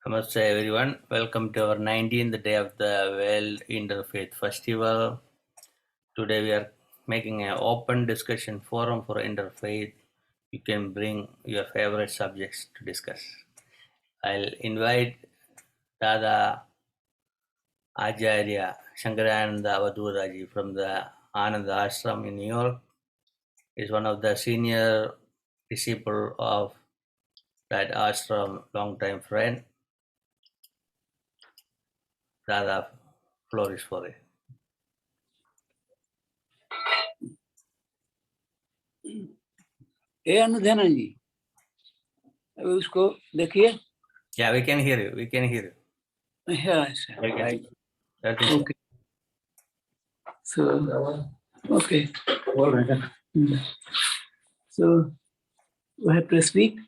Namaste everyone. Welcome to our 19th day of the World Interfaith Festival. Today we are making an open discussion forum for interfaith. You can bring your favorite subjects to discuss. I'll invite Dada Acarya Sankarananda Avadhuta from the Ananda Ashram in New York. He's one of the senior disciple of that ashram, long-time friend. Dada, floor is for it. अनुधना जी अभी उसको देखिए. Yeah, we can hear you. We can hear you. Yes, Right. okay. So okay. All right. So we have to speak.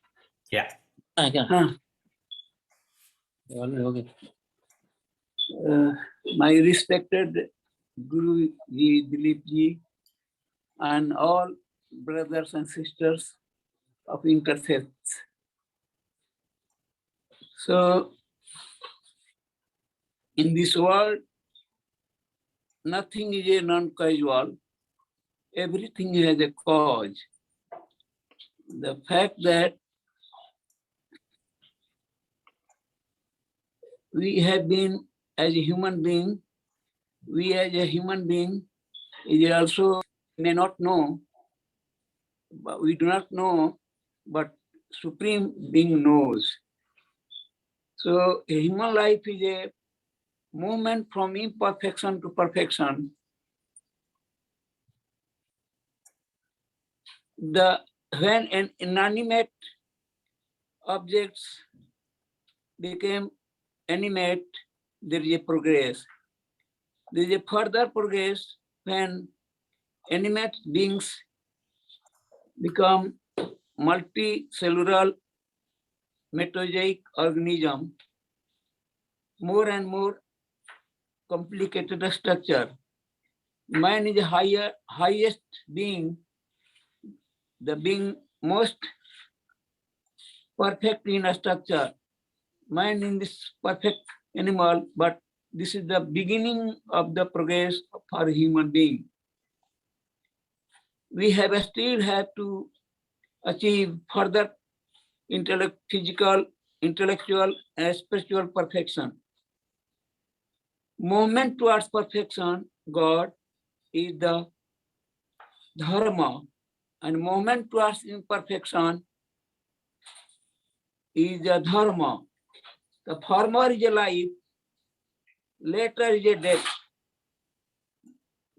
Yeah. Okay. My respected Guru Ji, Dileepji, and all brothers and sisters of Interfaith. So, in this world, nothing is a non-causal. Everything has a cause. The fact that we have been, as a human being, is also may not know, but we do not know, but Supreme Being knows. So a human life is a movement from imperfection to perfection. When an inanimate objects became animate, there is a progress. There is a further progress when animate beings become multicellular metazoic organism, more and more complicated structure. Man is the highest being, the being most perfect in a structure. Man in this perfect animal, but this is the beginning of the progress for a human being. We still have to achieve further physical, intellectual, and spiritual perfection. Movement towards perfection, God, is the dharma, and movement towards imperfection is the dharma. The former is a life, later is a death.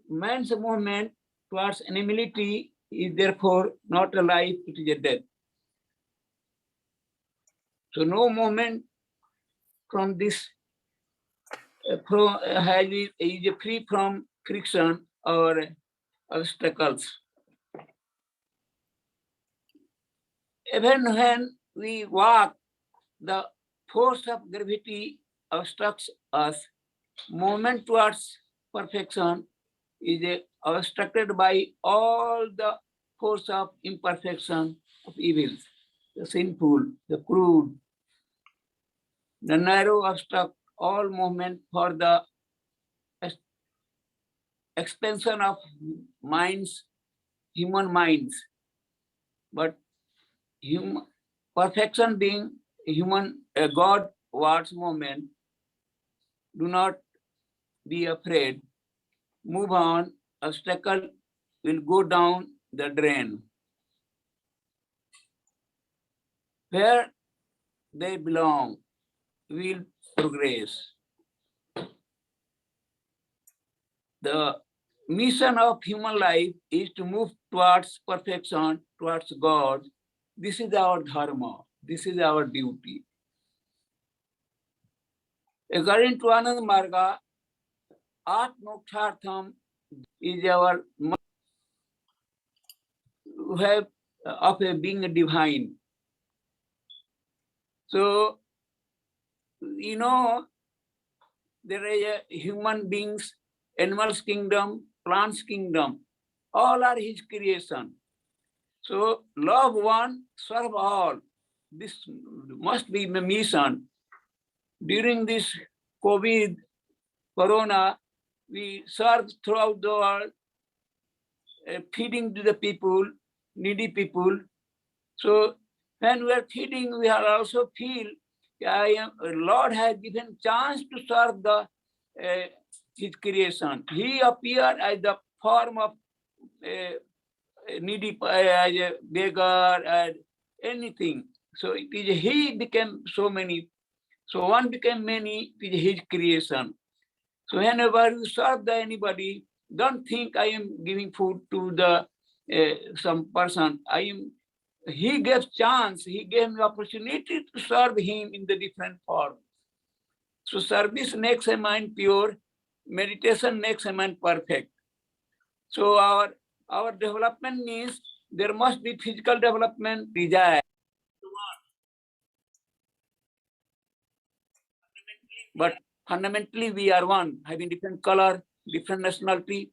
Man's movement towards animality is therefore not a life, it is a death. So no movement from this is free from friction or obstacles. Even when we walk, the force of gravity obstructs us. Movement towards perfection is obstructed by all the force of imperfection of evils, the sinful, the crude, the narrow obstruct all movement for the expansion of minds, human minds. But perfection being human, a God-wards movement, do not be afraid. Move on, obstacle will go down the drain. Where they belong, will progress. The mission of human life is to move towards perfection, towards God. This is our dharma. This is our duty. According to Anand Marga, Atmokshartham is our have of a being divine. So, you know, there are human beings, animals kingdom, plants kingdom, all are his creation. So love one, serve all. This must be the mission. during this COVID, Corona, we served throughout the world, feeding to the people, needy people. So when we are feeding, we are also feel, Lord has given chance to serve the His creation. He appeared as the form of needy, as a beggar, and anything. So it is He became so many. So one became many, it is His creation. So whenever you serve anybody, don't think I am giving food to the some person. He gave chance, he gave me opportunity to serve him in the different forms. So service makes a mind pure, meditation makes a mind perfect. So our development means there must be physical development, desire. But fundamentally we are one, having different color, different nationality,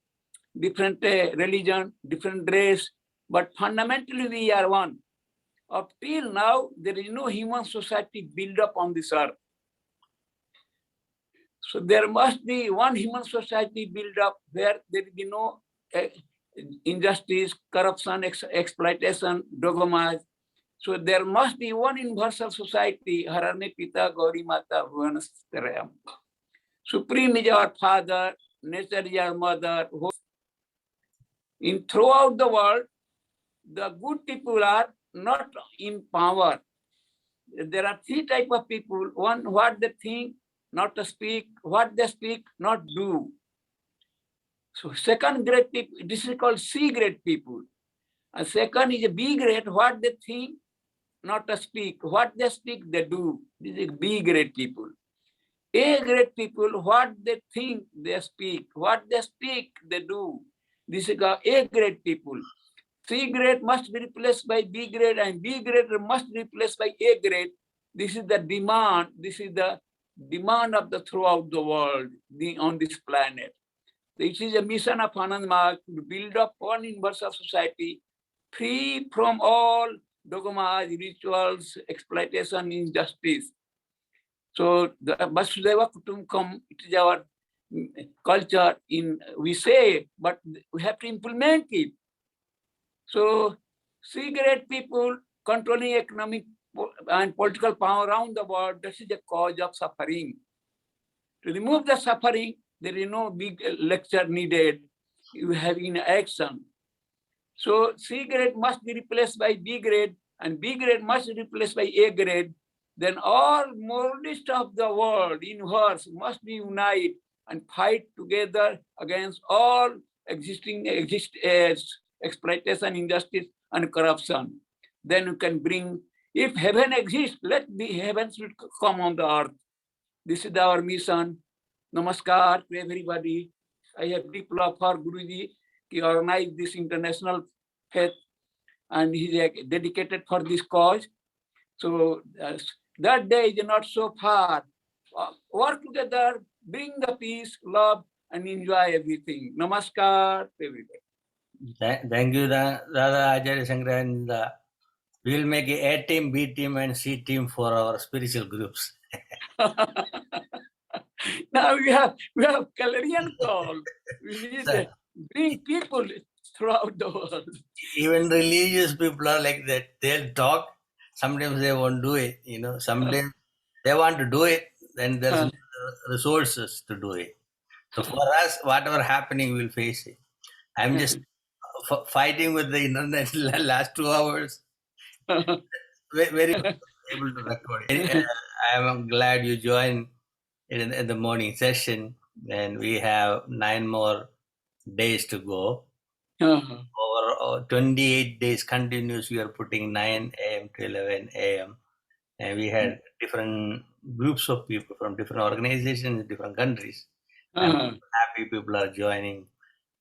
different religion, different race, but fundamentally we are one. Up till now, there is no human society built up on this earth. So there must be one human society built up where there will be no injustice, corruption, exploitation, dogmas. So there must be one universal society, Harame Pita Gauri Mata Bhuvanastarayam. Supreme is our father, nature is our mother. In throughout the world, the good people are not in power. There are three types of people. One, what they think, not to speak. What they speak, not do. So second grade people, this is called C grade people. And second is a B grade, what they think, not to speak. What they speak, they do. This is B grade people. A grade people, what they think, they speak. What they speak, they do. This is called A grade people. C grade must be replaced by B grade, and B grade must be replaced by A grade. This is the demand. This is the demand of the throughout the world on this planet. This is a mission of Anand Marg to build up one universal society free from all dogmas, rituals, exploitation, injustice. So the Vasudeva Kutumbakam, it is our culture. We say, but we have to implement it. So C-grade people controlling economic and political power around the world, this is the cause of suffering. To remove the suffering, there is no big lecture needed. You have in action. So C-grade must be replaced by B grade, and B grade must be replaced by A grade. Then all moralists of the world, universe, must be united and fight together against all existing exploitation, injustice, and corruption. Then you can bring, if heaven exists, let the heavens should come on the earth. This is our mission. Namaskar to everybody. I have deep love for Guruji. He organized this international faith and he is dedicated for this cause. So that day is not so far. Work together, bring the peace, love, and enjoy everything. Namaskar to everybody. Thank you, Dada Acharya Sankarananda. We will make A team, B team, and C team for our spiritual groups. Now we have Kalarian call. We need to bring people throughout the world. Even religious people are like that. They'll talk. Sometimes they won't do it. Sometimes they want to do it, then there's no resources to do it. So for us, whatever happening, we'll face it. I'm just fighting with the internet last 2 hours. Very good able to record it. I'm glad you joined in the morning session, and we have 9 more days to go. Over 28 days continuous, we are putting 9 a.m. to 11 a.m. And we had different groups of people from different organizations, different countries. I'm happy people are joining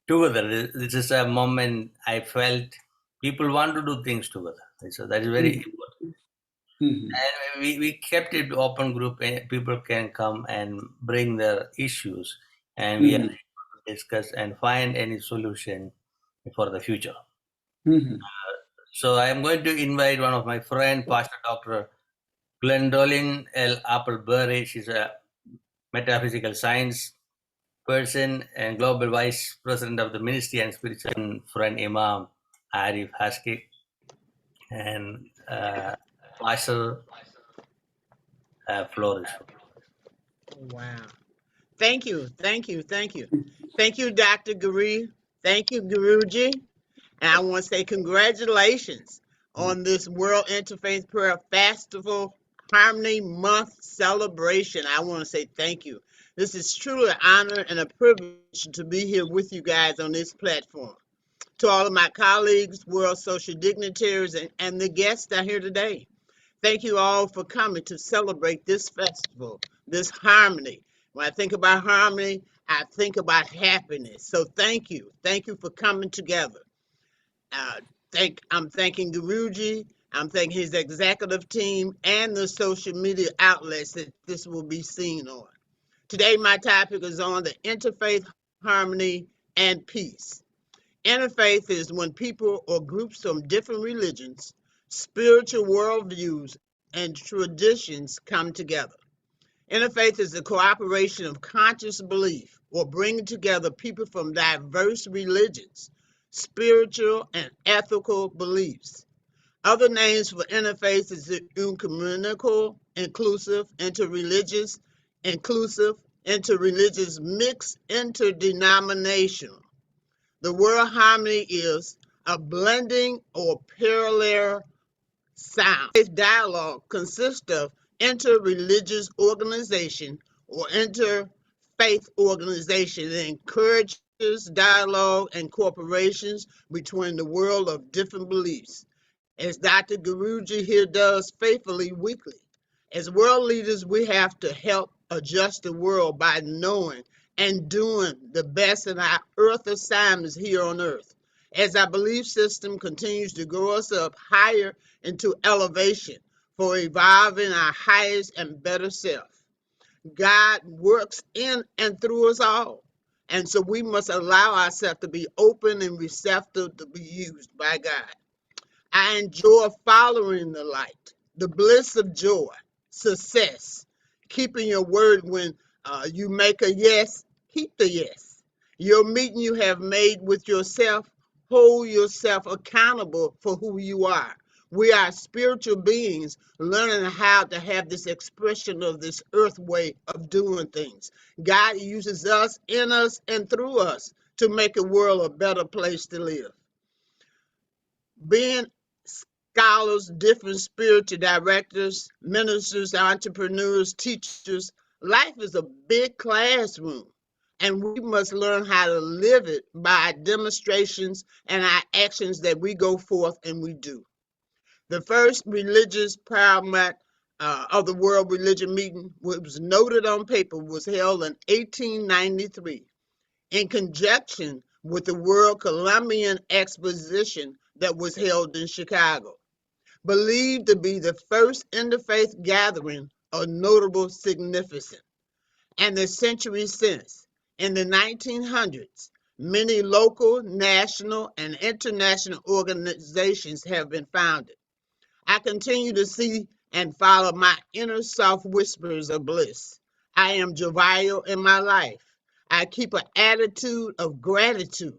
together. This is a moment I felt people want to do things together. So that is very important. And we kept it open group, and people can come and bring their issues, and we are able to discuss and find any solution for the future. So I am going to invite one of my friend, Pastor Dr. Gwendolyn L. Appleberry, she's a metaphysical science person and global vice president of the ministry and spiritual friend Imam Arif Haski, and Pastor Flores. Wow. Thank you. Thank you. Thank you. Thank you, Dr. Guru. Thank you, Guruji. And I want to say congratulations on this World Interfaith Prayer Festival Harmony Month celebration. I want to say thank you. This is truly an honor and a privilege to be here with you guys on this platform. To all of my colleagues, world social dignitaries, and the guests that are here today, thank you all for coming to celebrate this festival, this harmony. When I think about harmony, I think about happiness. So thank you. Thank you for coming together. Uh, I'm thanking Guruji. I'm thanking his executive team and the social media outlets that this will be seen on. Today, my topic is on the interfaith harmony and peace. Interfaith is when people or groups from different religions, spiritual worldviews, and traditions come together. Interfaith is the cooperation of conscious belief or bringing together people from diverse religions, spiritual, and ethical beliefs. Other names for interfaith is ecumenical, inclusive, interreligious, inclusive, interreligious, mixed, interdenominational. The word harmony is a blending or parallel sound. This dialogue consists of interreligious organization or interfaith organization that encourages dialogue and cooperations between the world of different beliefs, as Dr. Guruji here does faithfully weekly. As world leaders, we have to help adjust the world by knowing and doing the best in our earth assignments here on earth. As our belief system continues to grow us up higher into elevation for evolving our highest and better self. God works in and through us all. And so we must allow ourselves to be open and receptive to be used by God. I enjoy following the light, the bliss of joy, success, keeping your word when you make a yes, keep the yes. Your meeting you have made with yourself, hold yourself accountable for who you are. We are spiritual beings learning how to have this expression of this earth way of doing things. God uses us, in us, and through us to make a world a better place to live. Being scholars, different spiritual directors, ministers, entrepreneurs, teachers, life is a big classroom, and we must learn how to live it by demonstrations and our actions that we go forth and we do. The first religious parliament of the World Religion Meeting, which was noted on paper, was held in 1893 in conjunction with the World Columbian Exposition that was held in Chicago, believed to be the first interfaith gathering of notable significance. And the century since, in the 1900s, many local, national, and international organizations have been founded. I continue to see and follow my inner soft whispers of bliss. I am jovial in my life. I keep an attitude of gratitude.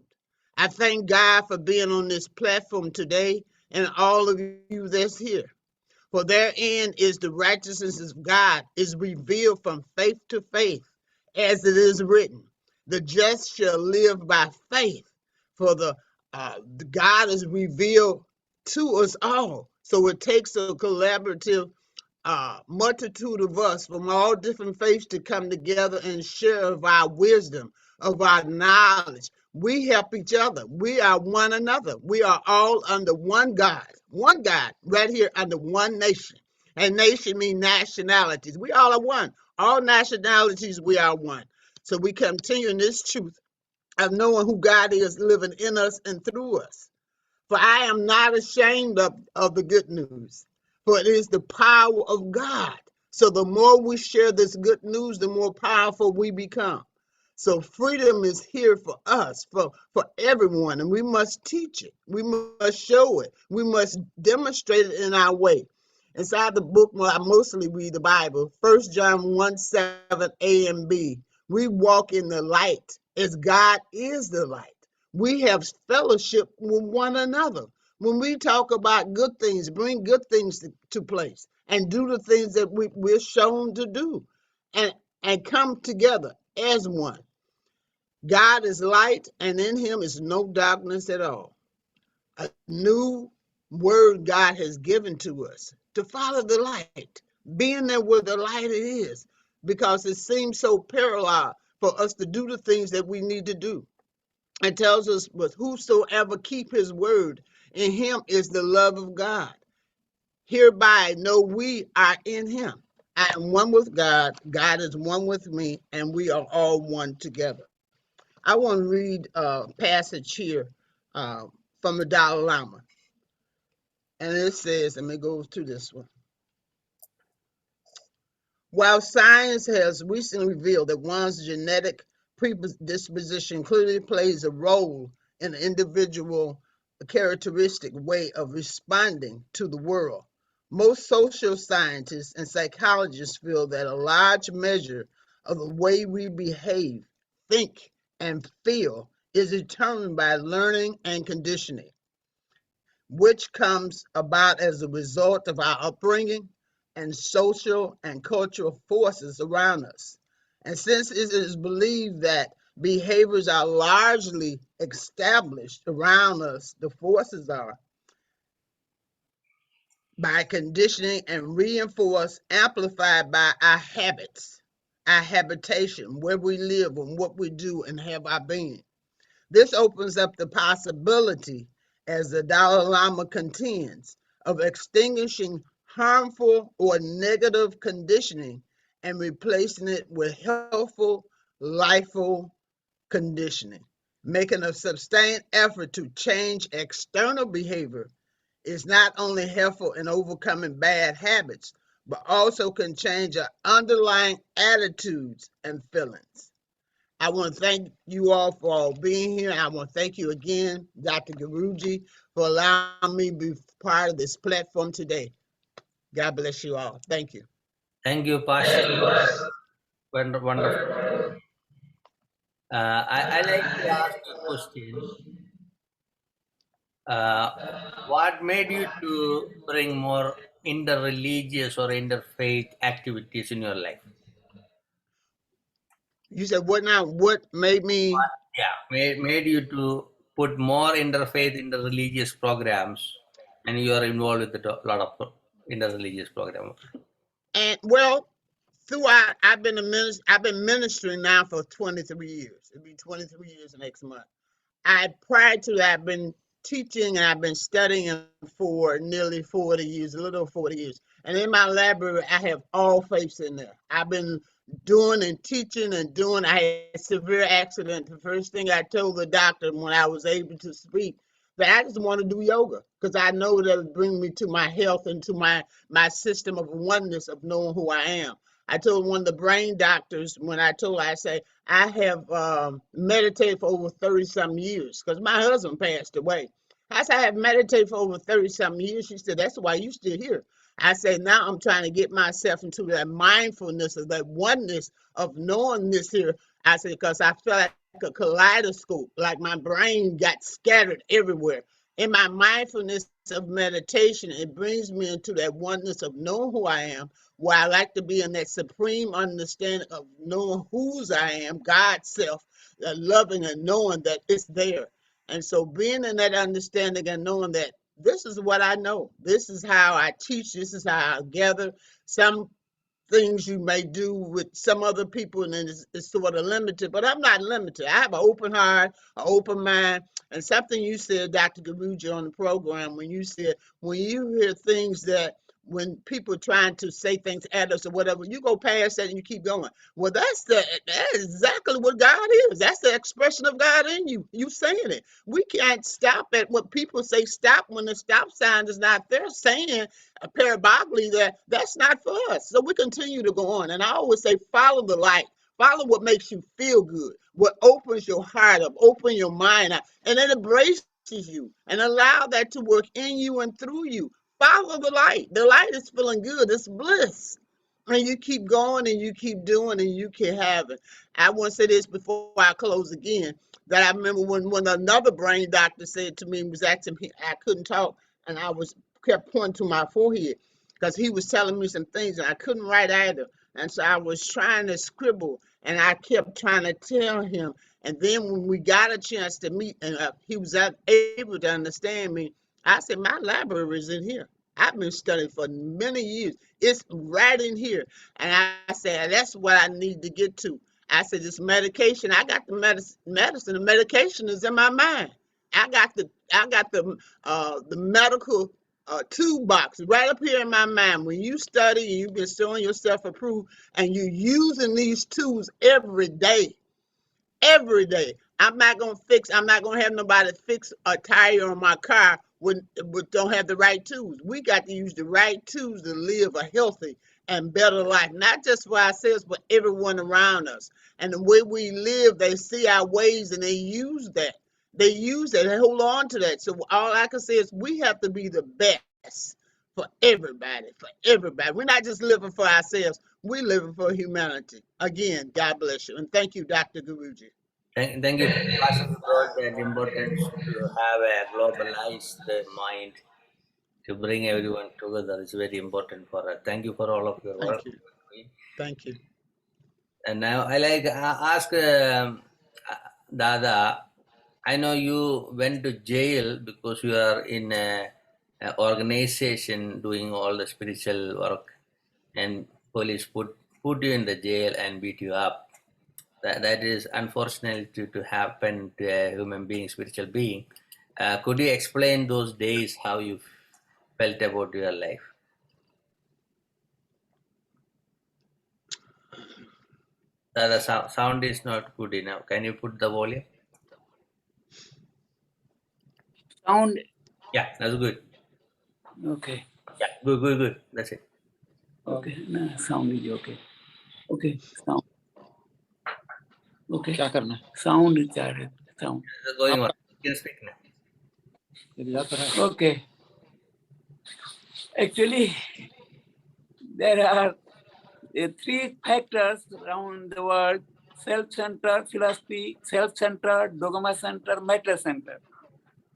I thank God for being on this platform today and all of you that's here. For therein is the righteousness of God is revealed from faith to faith, as it is written, the just shall live by faith. For the God is revealed to us all. So it takes a collaborative multitude of us from all different faiths to come together and share of our wisdom, of our knowledge. We help each other. We are one another. We are all under one God, right here under one nation. And nation means nationalities. We all are one. All nationalities, we are one. So we continue in this truth of knowing who God is living in us and through us. For I am not ashamed of the good news, for it is the power of God. So the more we share this good news, the more powerful we become. So freedom is here for us, for everyone, and we must teach it. We must show it. We must demonstrate it in our way. Inside the book, well, I mostly read the Bible. 1 John 1:7a and b. We walk in the light as God is the light. We have fellowship with one another. When we talk about good things, bring good things to place and do the things that we're shown to do and come together as one. God is light, and in him is no darkness at all. A new word God has given to us to follow the light, being there where the light is, because it seems so parallel for us to do the things that we need to do. It tells us, but whosoever keep his word, in him is the love of God. Hereby know we are in him. I am one with God, God is one with me, and we are all one together. I want to read a passage here from the Dalai Lama. And it says, let me go to this one. While science has recently revealed that one's genetic predisposition clearly plays a role in the individual characteristic way of responding to the world, most social scientists and psychologists feel that a large measure of the way we behave, think, and feel is determined by learning and conditioning, which comes about as a result of our upbringing and social and cultural forces around us. And since it is believed that behaviors are largely established around us, the forces are by conditioning and reinforced, amplified by our habits, our habitation, where we live and what we do and have our being. This opens up the possibility, as the Dalai Lama contends, of extinguishing harmful or negative conditioning and replacing it with healthful, lifeful conditioning. Making a sustained effort to change external behavior is not only helpful in overcoming bad habits, but also can change our underlying attitudes and feelings. I want to thank you all for being here. I want to thank you again, Dr. Guruji, for allowing me to be part of this platform today. God bless you all. Thank you. Thank you, Pastor. Wonderful. I like to ask a question. Uh, what made you to bring more inter-religious or interfaith activities in your life? You said what now? What made me? Yeah, made you to put more interfaith, inter-religious programs, and you are involved with a lot of inter-religious programs. And well, throughout, I've been ministering now for 23 years. It'll be 23 years next month. Prior to that, I've been teaching and I've been studying for nearly 40 years, a little over 40 years. And in my library, I have all faiths in there. I've been doing and teaching and doing. I had a severe accident. The first thing I told the doctor when I was able to speak, that I just want to do yoga because I know that it bring me to my health and to my system of oneness of knowing who I am. I told one of the brain doctors when I told her, I say, I have meditated for over 30 some years because my husband passed away. I said, I have meditated for over 30 some years. She said, that's why you still here. I said, now I'm trying to get myself into that mindfulness of that oneness of knowing this here. I said, because I felt like a kaleidoscope, like my brain got scattered everywhere. In my mindfulness of meditation, it brings me into that oneness of knowing who I am, where I like to be in that supreme understanding of knowing whose I am, God's self, loving and knowing that it's there. And so being in that understanding and knowing that this is what I know, this is how I teach, this is how I gather. Some things you may do with some other people and then it's sort of limited, but I'm not limited. I have an open heart, an open mind, and something you said, Dr. Guruji, on the program, when you said, when you hear things that when people trying to say things at us or whatever, you go past that and you keep going. Well, that's exactly what God is. That's the expression of God in you. You saying it. We can't stop at what people say stop when the stop sign is not there, saying parabolically that that's not for us. So we continue to go on. And I always say, follow the light. Follow what makes you feel good, what opens your heart up, open your mind up, and then embraces you and allow that to work in you and through you. follow the light. The light is feeling good. It's bliss. And you keep going and you keep doing and you keep having. I want to say this before I close again, that I remember when another brain doctor said to me, was asking me, I couldn't talk, and I was kept pointing to my forehead because he was telling me some things and I couldn't write either. And so I was trying to scribble and I kept trying to tell him. And then when we got a chance to meet and he was able to understand me, I said, my library is in here. I've been studying for many years. It's right in here. And I said, that's what I need to get to. I said, this medication, I got the medicine. The medication is in my mind. I got the medical toolbox right up here in my mind. When you study and you've been showing yourself approved and you're using these tools every day, I'm not gonna have nobody fix a tire on my car when don't have the right tools. We got to use the right tools to live a healthy and better life, not just for ourselves, but everyone around us. And the way we live, they see our ways and they use that. They hold on to that. So all I can say is we have to be the best for everybody, We're not just living for ourselves, we're living for humanity. Again, God bless you. And thank you, Dr. Guruji. Thank you for passing about that importance to have a globalized mind to bring everyone together is very important for us. Thank you for all of your work. Thank you. Thank you. And now I like ask Dada. I know you went to jail because you are in a organization doing all the spiritual work, and police put you in the jail and beat you up. That is unfortunate to happen to a human being, spiritual being. Could you explain those days, how you felt about your life? The sound is not good enough. Can you put the volume? Sound, Yeah, that's good. okay. Yeah, good. That's it. Okay, no, sound is okay. Okay, sound. Okay. क्या करना है? Sound is there. Sound. It's going on. You can speak now. Okay. Actually, there are three factors around the world: self-centered philosophy, self-centered, dogma-centered, matter-centered.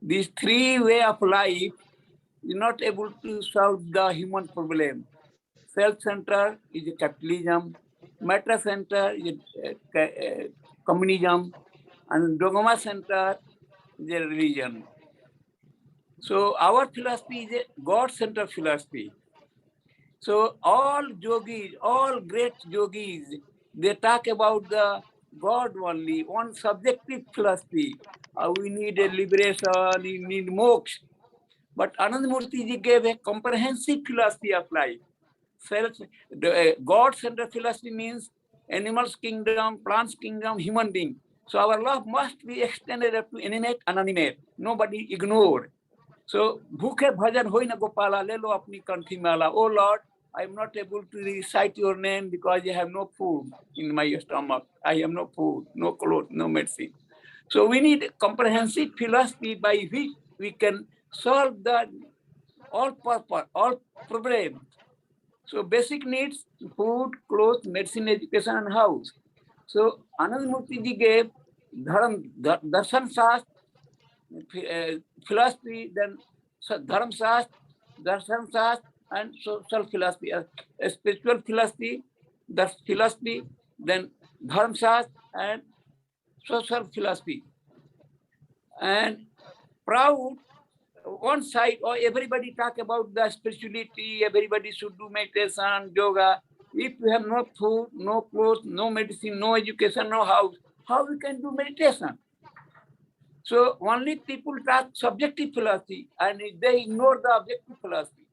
These three way of life is not able to solve the human problem. Self-centered is a capitalism, matter-centered is a communism, and dogma-centered is a religion. So our philosophy is a God-centered philosophy. So all yogis, all great yogis, they talk about the God only, one subjective philosophy. We need a liberation, we need moksha. But Anandamurti ji gave a comprehensive philosophy of life. God-centered philosophy means animals kingdom, plants kingdom, human being. So our love must be extended up to animate, inanimate. Nobody ignored. So, bhukhe bhajan hoy na Gopala, lelo apni kanthi mala. Oh Lord, I am not able to recite your name because I have no food in my stomach. I have no food, no clothes, no medicine. So we need a comprehensive philosophy by which we can solve the all problems. So basic needs: food, clothes, medicine, education, and house. So Anandamurti ji gave darshan shastra, philosophy, then dharma shastra, darshan shastra, and social philosophy, a spiritual philosophy, the philosophy, then dharma shastra and social philosophy. And proud, one side, or everybody talk about the spirituality, everybody should do meditation, yoga. If we have no food, no clothes, no medicine, no education, no house, how we can do meditation? So only people talk subjective philosophy and they ignore the objective philosophy.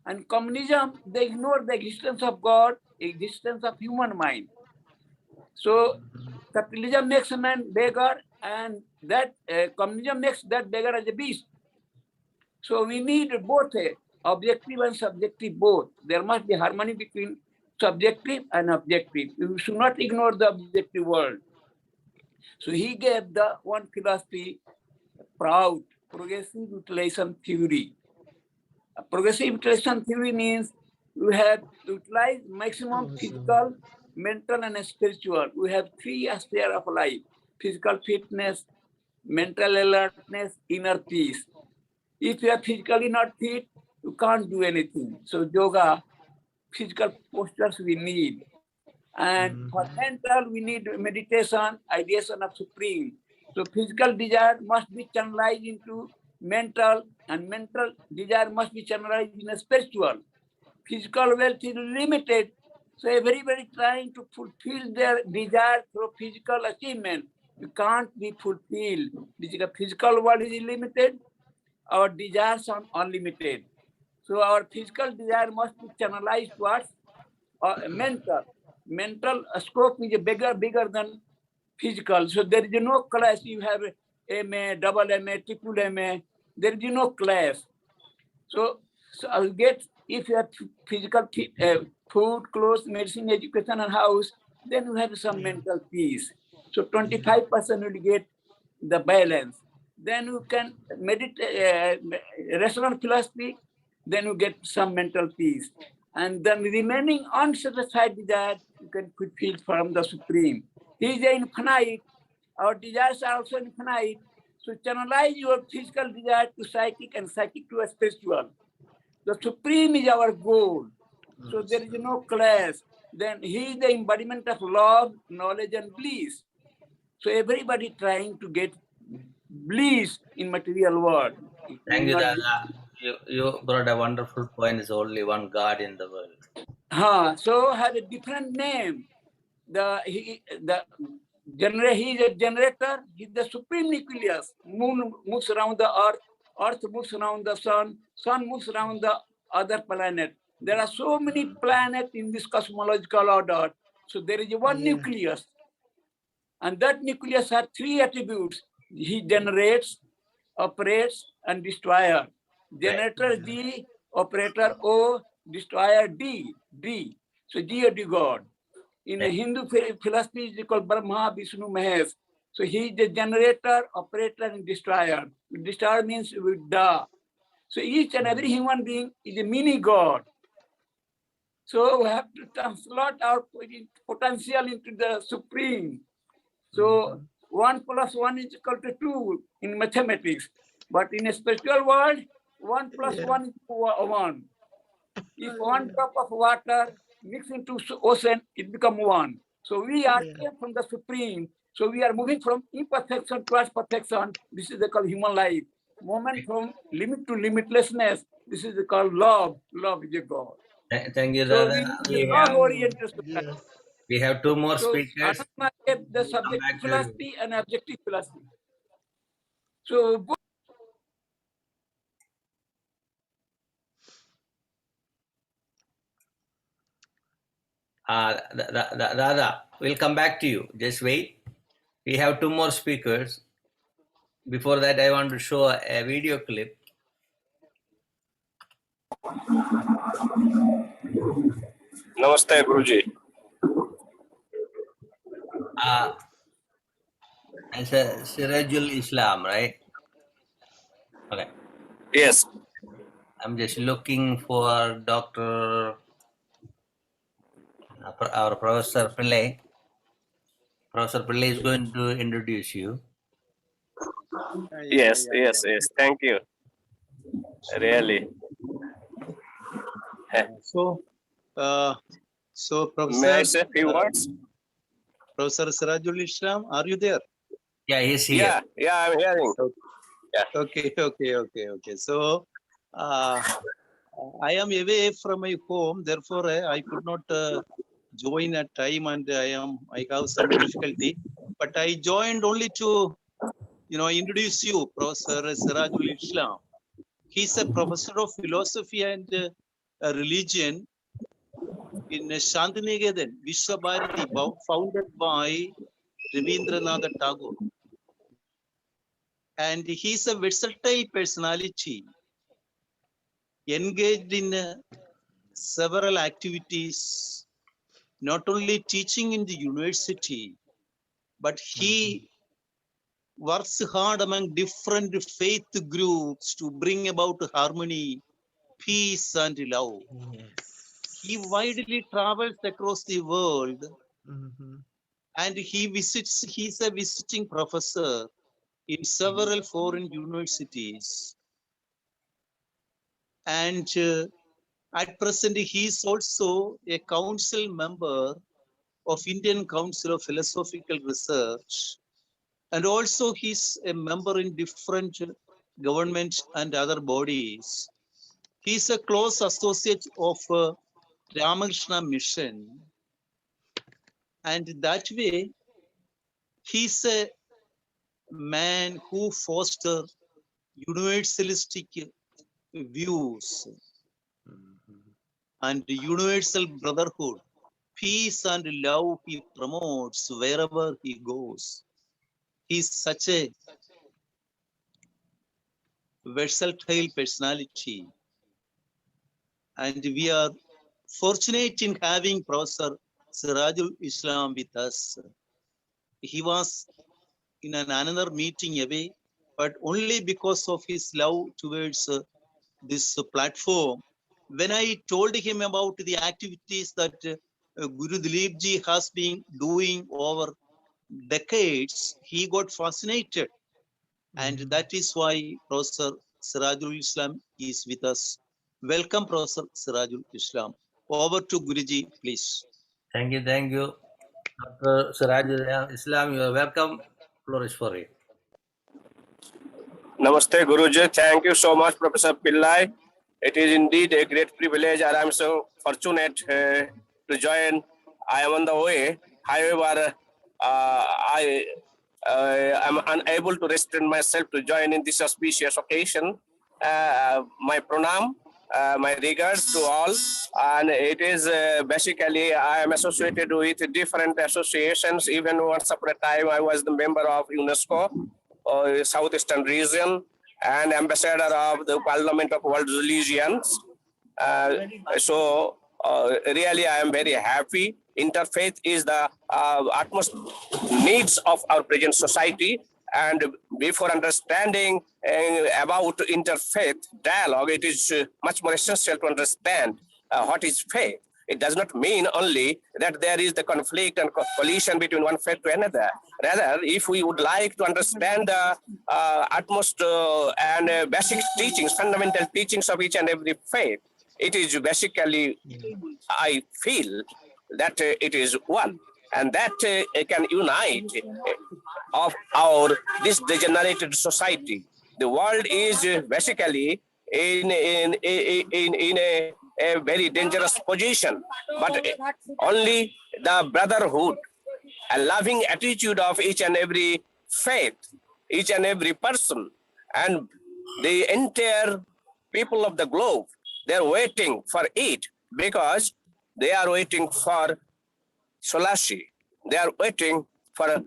And communism, they ignore the existence of God, existence of human mind. So capitalism makes a man beggar, and that communism makes that beggar as a beast. So we need both objective and subjective both. There must be harmony between subjective and objective. We should not ignore the objective world. So he gave the one philosophy, proud, progressive utilization theory. Progressive utilization theory means we have to utilize maximum physical, mental, and spiritual. We have three aspects of life: physical fitness, mental alertness, inner peace. If you are physically not fit, you can't do anything. So yoga, physical postures we need. And for mental, we need meditation, ideation of supreme. So physical desire must be channelized into mental, and mental desire must be channelized in a spiritual. Physical wealth is limited. So everybody trying to fulfill their desire through physical achievement. You can't be fulfilled. The physical world is limited. Our desires are unlimited. So our physical desire must be channelized towards mental. Mental scope is bigger than physical. So there is no class. You have MA, double MA, triple MA. There is no class. So I'll get, if you have physical food, clothes, medicine, education, and house, then you have some mental peace. So 25% will get the balance. Then you can meditate, rational philosophy, then you get some mental peace. And then remaining unsatisfied desire, you can fulfill from the Supreme. He is infinite. Our desires are also infinite. So channelize your physical desire to psychic and psychic to a spiritual. The Supreme is our goal. So there is no class. Then he is the embodiment of love, knowledge, and bliss. So everybody trying to get bliss in material world. Thank you, Dada. You brought a wonderful point. There's only one God in the world. So had a different name. He is a generator. He's the supreme nucleus. Moon moves around the earth. Earth moves around the sun. Sun moves around the other planet. There are so many planets in this cosmological order. So there is one nucleus. And that nucleus has three attributes. He generates, operates, and destroyer. Generator G, operator O, destroyer D. So deity God. In a Hindu philosophy, is called Brahma, Vishnu, Mahesh. So he is the generator, operator, and destroyer. Destroyer means with da. So each and every human being is a mini God. So we have to translate our potential into the Supreme. So 1 + 1 is equal to 2 in mathematics. But in a spiritual world, 1 + 1 is 1. If 1 drop of water mixed into ocean, it becomes 1. So we are came from the Supreme. So we are moving from imperfection towards perfection. This is called human life. Moment from limit to limitlessness. This is called love. Love is a God. Thank you, So Dada. we need love-oriented society. We have two more So speakers. Ananda gave the subjective philosophy and objective philosophy. So Dada, we'll come back to you. Just wait. We have two more speakers. Before that, I want to show a video clip. Namaste, Guruji. It's a Sirajul Islam, right? Okay. Yes. I'm just looking for Dr. Our Professor Pillai. Professor Pillai is going to introduce you. Yes. Thank you. Really. So, Professor, May I say a few words? Professor Sirajul Islam, are you there? Yeah, he's here. Yeah, I'm hearing. Okay. So, I am away from my home, therefore I could not join at time, and I have some difficulty. But I joined only to, introduce you, Professor Sirajul Islam. He's a professor of philosophy and religion in Shantiniketan, Vishwabharati, founded by Rabindranath Tagore. And he's a versatile personality, engaged in several activities, not only teaching in the university, but he works hard among different faith groups to bring about harmony peace and love. Yes. He widely travels across the world Mhm. and he's a visiting professor in several foreign universities. And at present, he is also a council member of Indian Council of Philosophical Research. And also he's a member in different government and other bodies. He's a close associate of Ramakrishna Mission. And that way, he's a man who fosters universalistic views and universal brotherhood. Peace and love he promotes wherever he goes. He's such a versatile personality. And we are fortunate in having Professor Sirajul Islam with us. He was in another meeting away, but only because of his love towards this platform. When I told him about the activities that Guru Dileepji has been doing over decades, he got fascinated. And that is why Professor Sirajul Islam is with us. Welcome, Professor Sirajul Islam. Over to Guruji, please. Thank you, thank you. Dr. Sirajul Islam, you are welcome. Floor is for you. Namaste, Guruji. Thank you so much, Professor Pillai. It is indeed a great privilege, and I am so fortunate to join. I am on the way. However, I am unable to restrain myself to join in this auspicious occasion. My pranam, my regards to all. And it is basically, I am associated with different associations. Even once upon a time, I was the member of UNESCO. Southeastern region and ambassador of the Parliament of World Religions. So really I am very happy. Interfaith is the utmost needs of our present society, and before understanding about interfaith dialogue, it is much more essential to understand what is faith. It does not mean only that there is the conflict and collision between one faith to another. Rather, if we would like to understand the utmost and basic teachings, fundamental teachings of each and every faith, it is basically, I feel that it is one, and that can unite of this degenerated society. The world is basically in a very dangerous position, but only the brotherhood and loving attitude of each and every faith, each and every person, and the entire people of the globe, they're waiting for it, because they are waiting for solace. They are waiting for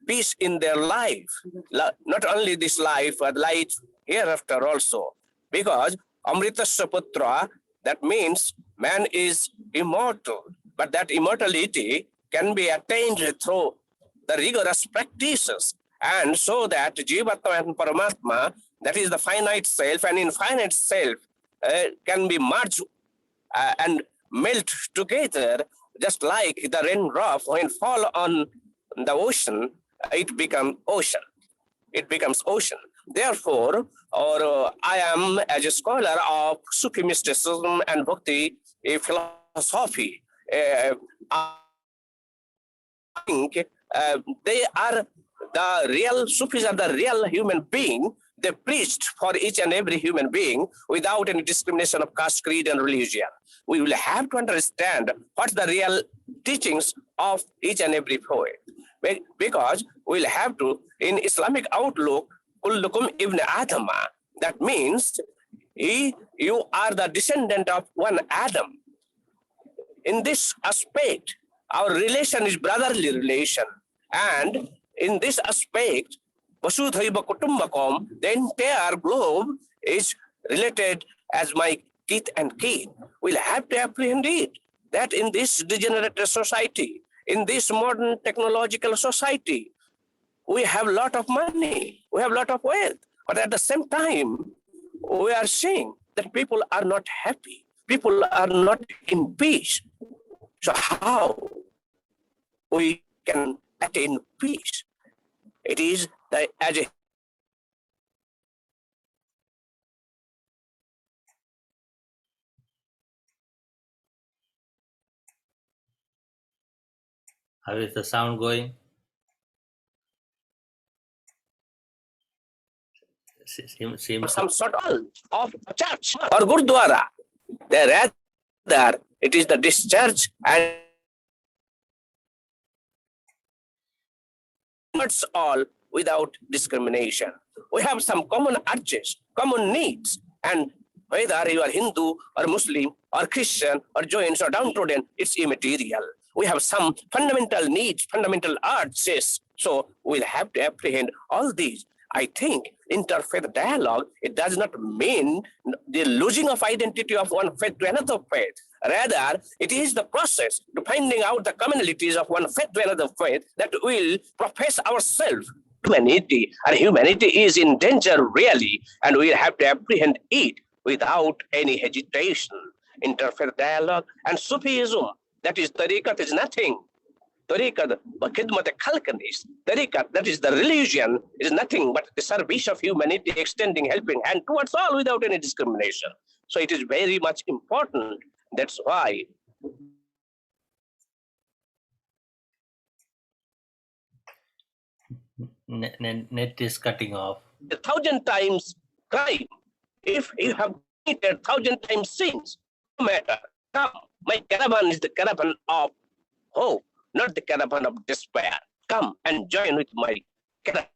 peace in their life. Not only this life, but life hereafter also. Because Amritasya Putra, that means man is immortal. But that immortality can be attained through the rigorous practices. And so that Jivatma and Paramatma, that is the finite self and infinite self, can be merged and melt together, just like the raindrop when fall on the ocean, it becomes ocean. It becomes ocean. Therefore, I am, as a scholar of Sufi mysticism and Bhakti philosophy, I think they are the real Sufis are the real human being. They preached for each and every human being without any discrimination of caste, creed, and religion. We will have to understand what's the real teachings of each and every poet. Because we'll have to, in Islamic outlook, kullukum ibn Adama, that means you are the descendant of one Adam. In this aspect, our relation is brotherly relation. And in this aspect, Vasudhaiva Kutumbakom, the entire globe is related as my kith and kin. We'll have to apprehend it, that in this degenerated society, in this modern technological society, we have a lot of money, we have a lot of wealth, but at the same time, we are seeing that people are not happy. People are not in peace. So how we can attain peace? It is as a How is the sound going? Seems some sort of a church or gurdwara. Rather, it is the discharge and it's all without discrimination. We have some common urges, common needs, and whether you are Hindu or Muslim or Christian or Jain or downtrodden, it's immaterial. We have some fundamental needs, fundamental urges. So we'll have to apprehend all these. I think interfaith dialogue, it does not mean the losing of identity of one faith to another faith. Rather, it is the process to finding out the commonalities of one faith to another faith that will profess ourselves. Humanity is in danger really, and we have to apprehend it without any hesitation. Interfaith dialogue and Sufism, that is tariqat, is nothing. Tariqat, that is the religion, is nothing but the service of humanity, extending helping hand towards all without any discrimination. So it is very much important. That's why net is cutting off. 1,000 times crime. If you have committed 1,000 times sins, no matter. Come, my caravan is the caravan of hope, not the caravan of despair. Come and join with my caravan.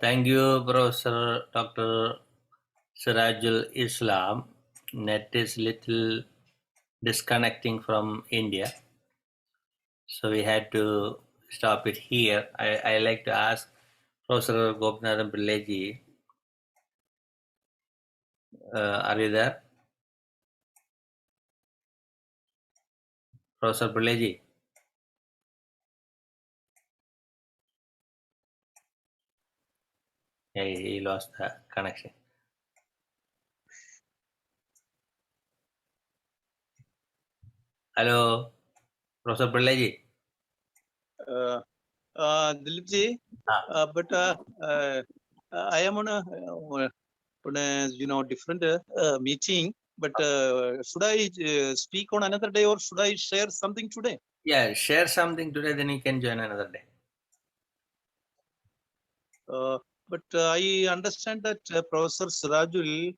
Thank you, Professor Dr. Sirajul Islam. Net is little disconnecting from India, so we had to stop it here. I like to ask Professor Gopinath and Pillai, are you there? Professor Pillai? Yeah, he lost the connection. Hello, Professor Pillai? Dileepji, but I am on a different meeting. But should I speak on another day, or should I share something today? Yeah, share something today, then you can join another day. But I understand that Professor Sirajul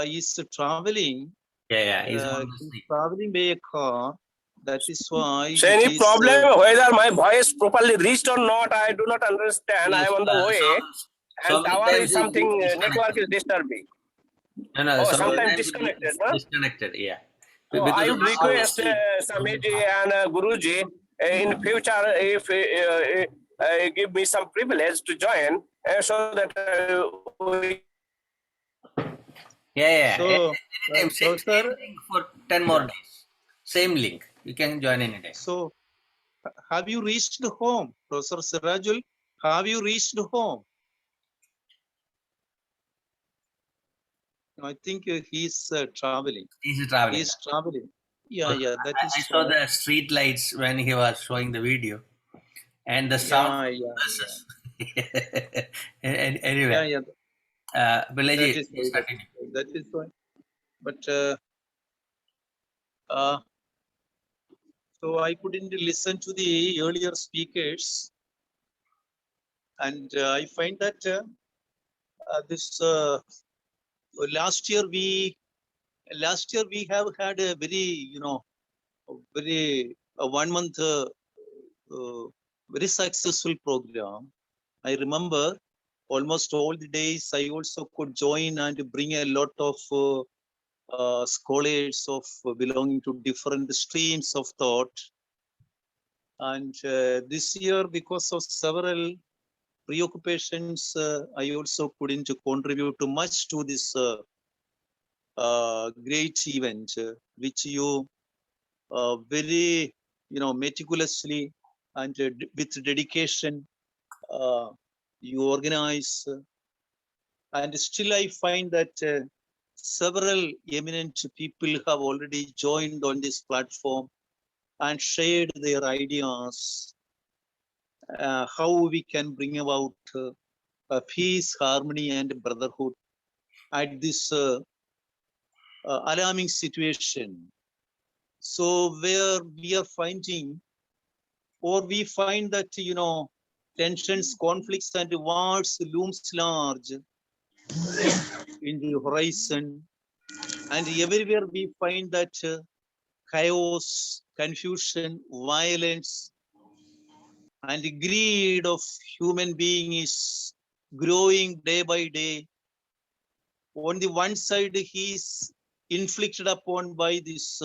is traveling. Yeah, he's traveling by a car. That is why. So any problem whether my voice properly reached or not, I do not understand. I am on the way, and tower is something, network is disturbing. No, sometimes disconnected. Disconnected, yeah. So I would request Samiji and Guruji in future if give me some privilege to join, so that we. Yeah. So, anytime, same link for 10 more days. Same link. You can join anytime. So, have you reached home, Professor Sirajul? Have you reached home? I think he's traveling. He's traveling. He's traveling. Yeah, that is. I saw the street lights when he was showing the video, and the sound. Anyway. Pillai, that is fine. But so I couldn't listen to the earlier speakers, and I find that this last year we have had a very very 1 month very successful program. I remember almost all the days I also could join and bring a lot of scholars of belonging to different streams of thought. And this year, because of several preoccupations, I also couldn't contribute much to this great event, which you very meticulously and with dedication you organize. And still I find that several eminent people have already joined on this platform and shared their ideas, how we can bring about peace, harmony, and brotherhood at this alarming situation. So where we are finding, or we find that, tensions, conflicts, and wars looms large in the horizon, and everywhere we find that chaos, confusion, violence, and the greed of human being is growing day by day. On the one side, he is inflicted upon by this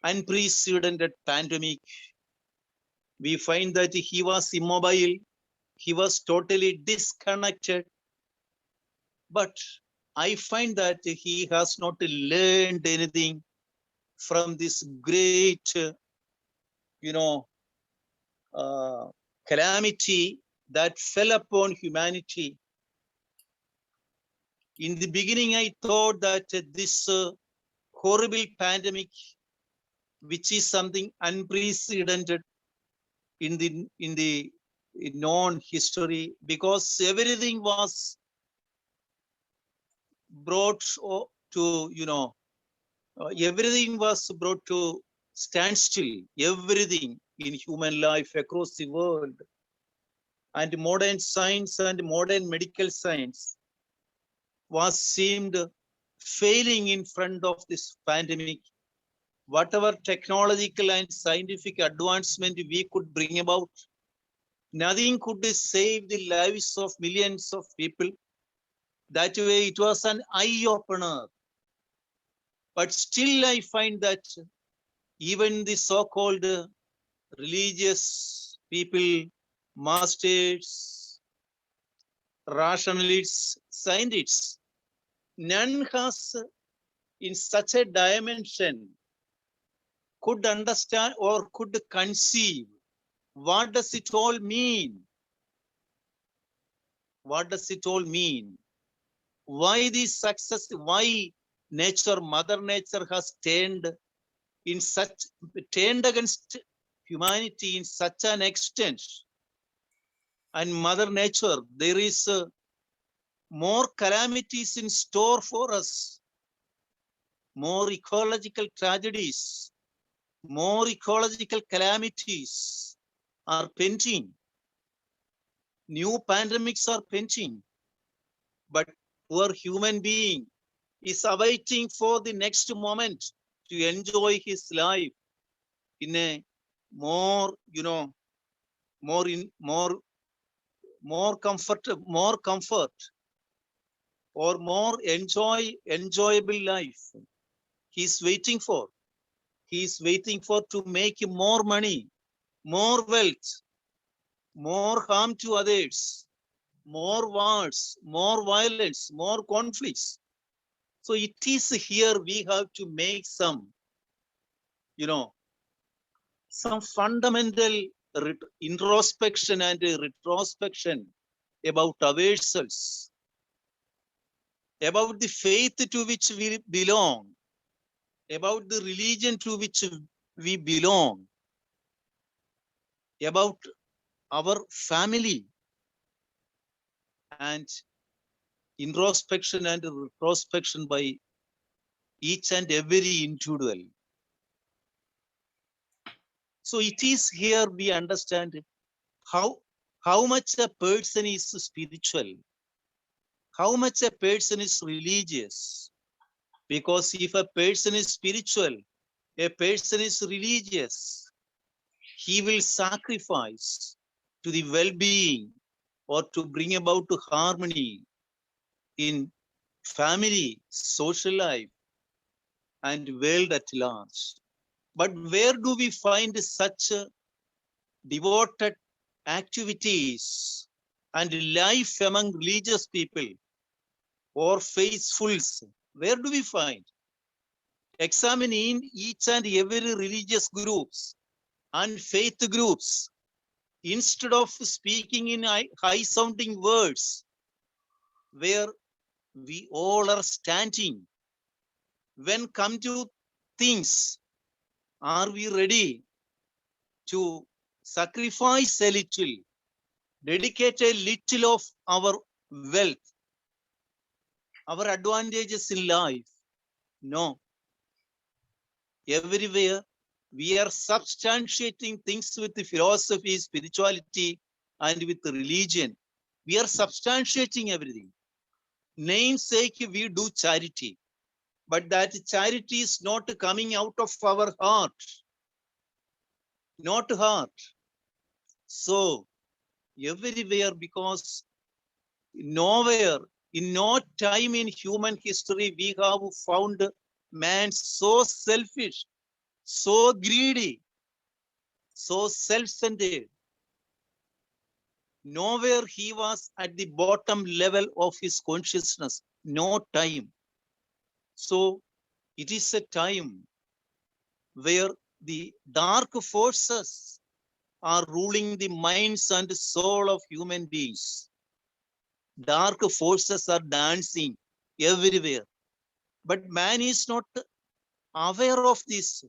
unprecedented pandemic. We find that he was immobile, he was totally disconnected. But I find that he has not learned anything from this great, calamity that fell upon humanity. In the beginning, I thought that this horrible pandemic, which is something unprecedented in the known history, because everything was brought to, everything was brought to standstill, everything in human life across the world. And modern science and modern medical science was seemed failing in front of this pandemic. Whatever technological and scientific advancement we could bring about, nothing could save the lives of millions of people. That way, it was an eye-opener. But still, I find that even the so-called religious people, masters, rationalists, scientists, none has in such a dimension could understand or could conceive what does it all mean. What does it all mean? Why this success? Why nature, Mother Nature has turned against humanity in such an extent? And Mother Nature, there is more calamities in store for us, more ecological tragedies, more ecological calamities are pending. New pandemics are pending. But poor human being is awaiting for the next moment to enjoy his life in a more, more comfort, or more enjoyable life. He's waiting for. He's waiting for to make more money, more wealth, more harm to others, more wars, more violence, more conflicts. So it is here we have to make some, some fundamental introspection and retrospection about ourselves, about the faith to which we belong, about the religion to which we belong, about our family, and introspection and retrospection by each and every individual. So it is here we understand how much a person is spiritual, how much a person is religious. Because if a person is spiritual, a person is religious, he will sacrifice to the well-being or to bring about harmony in family, social life, and world at large. But where do we find such devoted activities and life among religious people or faithfuls? Where do we find? Examining each and every religious groups and faith groups, instead of speaking in high sounding words, where we all are standing, when come to things, are we ready to sacrifice a little, dedicate a little of our wealth, our advantages in life? No. Everywhere we are substantiating things with the philosophy, spirituality, and with the religion. We are substantiating everything. Namesake, we do charity, but that charity is not coming out of our heart, not heart. So everywhere, because nowhere, in no time in human history, we have found man so selfish, so greedy, so self-centered. Nowhere he was at the bottom level of his consciousness, no time. So it is a time where the dark forces are ruling the minds and soul of human beings. Dark forces are dancing everywhere. But man is not aware of this.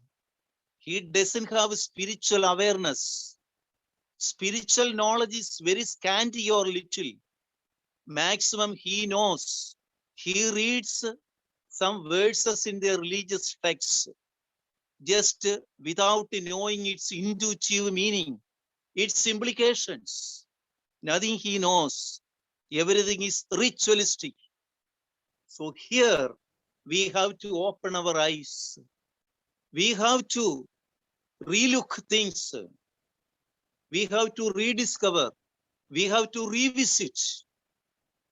He doesn't have spiritual awareness. Spiritual knowledge is very scanty or little. Maximum he knows. He reads some verses in the religious texts, just without knowing its intuitive meaning, its implications. Nothing he knows. Everything is ritualistic. So here we have to open our eyes. We have to relook things. We have to rediscover. We have to revisit.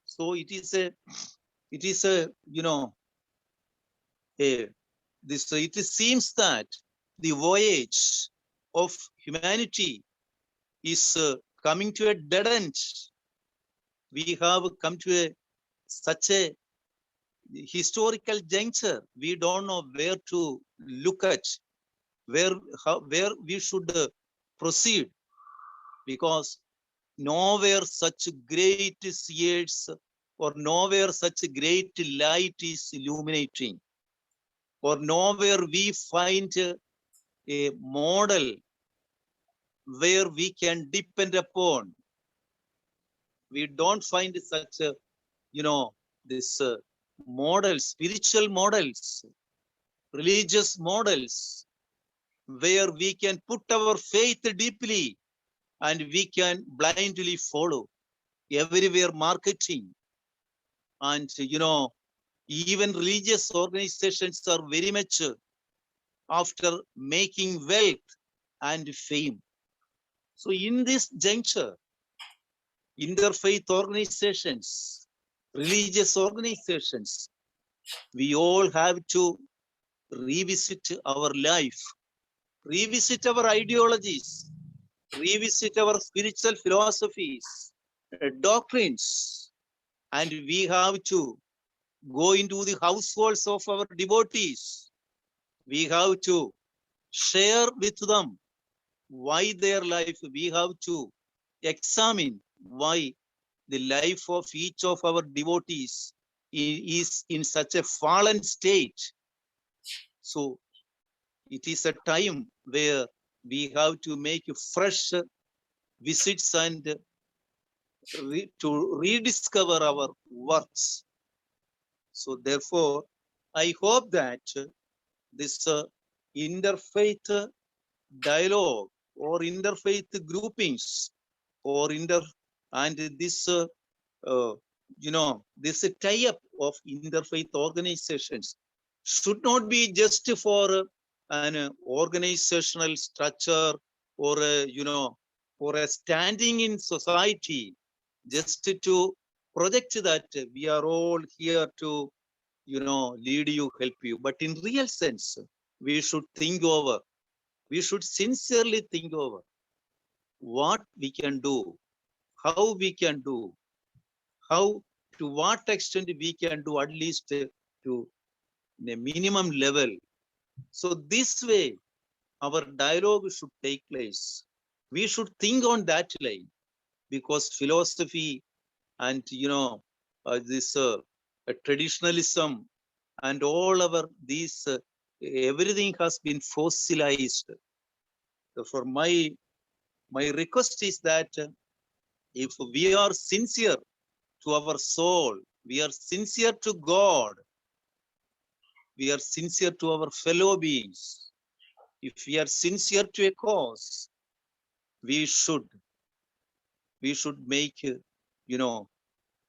So it is a, it seems that the voyage of humanity is coming to a dead end. We have come to such a historical juncture. We don't know where to look at, where we should proceed, because nowhere such great seers or nowhere such great light is illuminating, or nowhere we find a model where we can depend upon. We don't find such a, this models, spiritual models, religious models, where we can put our faith deeply and we can blindly follow. Everywhere marketing, and even religious organizations are very much after making wealth and fame. So in this juncture, interfaith organizations, religious organizations, we all have to revisit our life, revisit our ideologies, revisit our spiritual philosophies, doctrines, and we have to go into the households of our devotees. We have to share with them why their life. We have to examine why the life of each of our devotees is in such a fallen state. So it is a time where we have to make fresh visits and to rediscover our works. So therefore, I hope that this interfaith dialogue or interfaith groupings or this this tie-up of interfaith organizations should not be just for an organizational structure or for a standing in society, just to project that we are all here to lead you, help you. But in real sense, we should think over, we should sincerely think over what we can do, how we can do, how, to what extent we can do, at least to a minimum level. So this way our dialogue should take place. We should think on that line, because philosophy and this traditionalism and all our these everything has been fossilized. For my request is that if we are sincere to our soul, we are sincere to God, we are sincere to our fellow beings, if we are sincere to a cause, we should make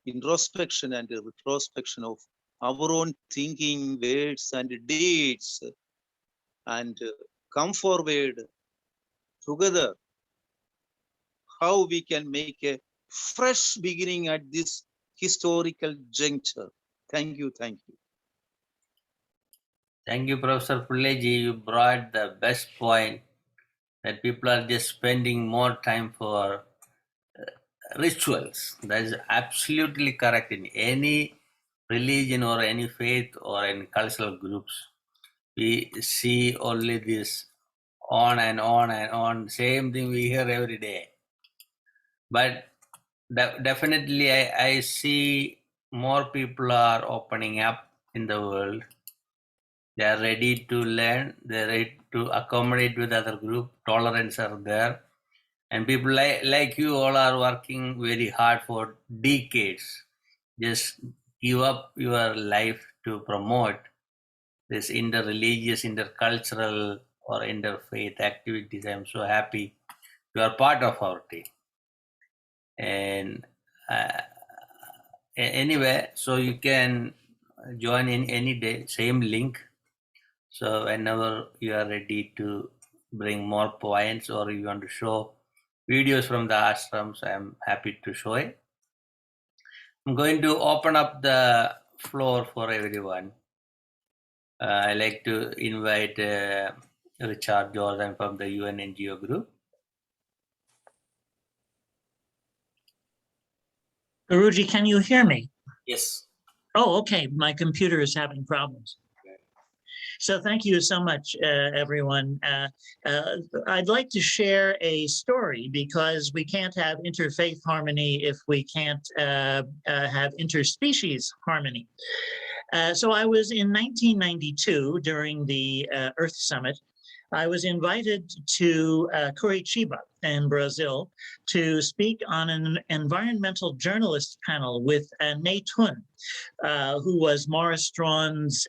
introspection and retrospection of our own thinking, words and deeds, and come forward together how we can make a fresh beginning at this historical juncture. Thank you. Thank you. Thank you, Professor Pillai. You brought the best point that people are just spending more time for rituals. That is absolutely correct. In any religion or any faith or in cultural groups, we see only this on and on and on, same thing we hear every day. But definitely I see more people are opening up in the world. They are ready to learn, they are ready to accommodate with other group, tolerance are there. And people like you all are working very hard for decades. Just give up your life to promote this interreligious, intercultural, or interfaith activities. I'm so happy you are part of our team. And anyway, so you can join in any day, same link. So whenever you are ready to bring more points or you want to show videos from the ashrams, I'm happy to show it. I'm going to open up the floor for everyone. I like to invite Richard Jordan from the UN NGO group. Guruji, can you hear me? Yes. Oh, okay. My computer is having problems. So thank you so much, everyone. I'd like to share a story because we can't have interfaith harmony if we can't have interspecies harmony. So I was in 1992 during the Earth Summit. I was invited to Curitiba in Brazil to speak on an environmental journalist panel with Ney Tun, who was Morris Strawn's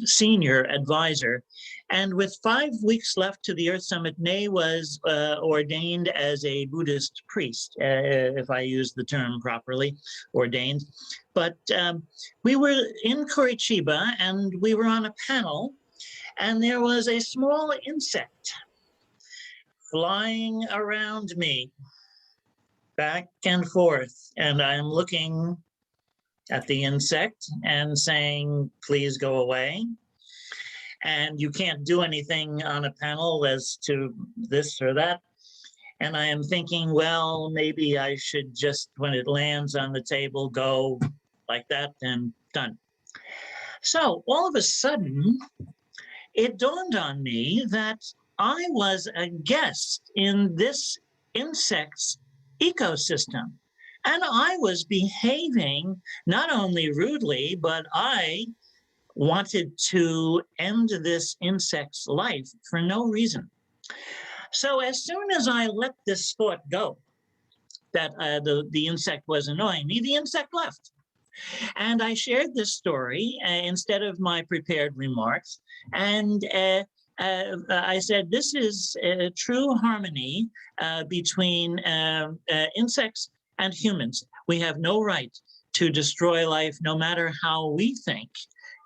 senior advisor. And with 5 weeks left to the Earth Summit, Ney was ordained as a Buddhist priest, if I use the term properly, ordained. But we were in Curitiba and we were on a panel, and there was a small insect flying around me, back and forth. And I'm looking at the insect and saying, please go away. And you can't do anything on a panel as to this or that. And I am thinking, well, maybe I should just, when it lands on the table, go like that and done. So all of a sudden, it dawned on me that I was a guest in this insect's ecosystem. And I was behaving not only rudely, but I wanted to end this insect's life for no reason. So as soon as I let this thought go, that the insect was annoying me, the insect left. And I shared this story instead of my prepared remarks. And I said, this is a true harmony between insects and humans. We have no right to destroy life, no matter how we think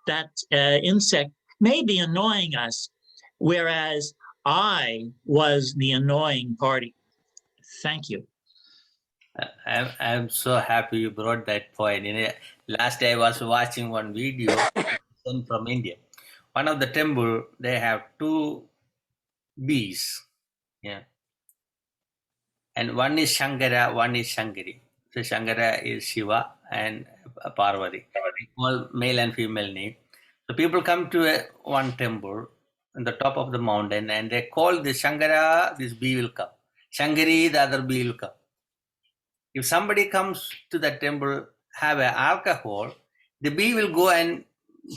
that insect may be annoying us, whereas I was the annoying party. Thank you. I'm so happy you brought that point. Last day I was watching one video from India. One of the temple, they have 2 bees. Yeah. And one is Shankara, one is Shankari. So Shankara is Shiva and Parvati. All male and female name. So people come to one temple on the top of the mountain, and they call the Shankara, this bee will come. Shankari, the other bee will come. If somebody comes to the temple, have an alcohol, the bee will go and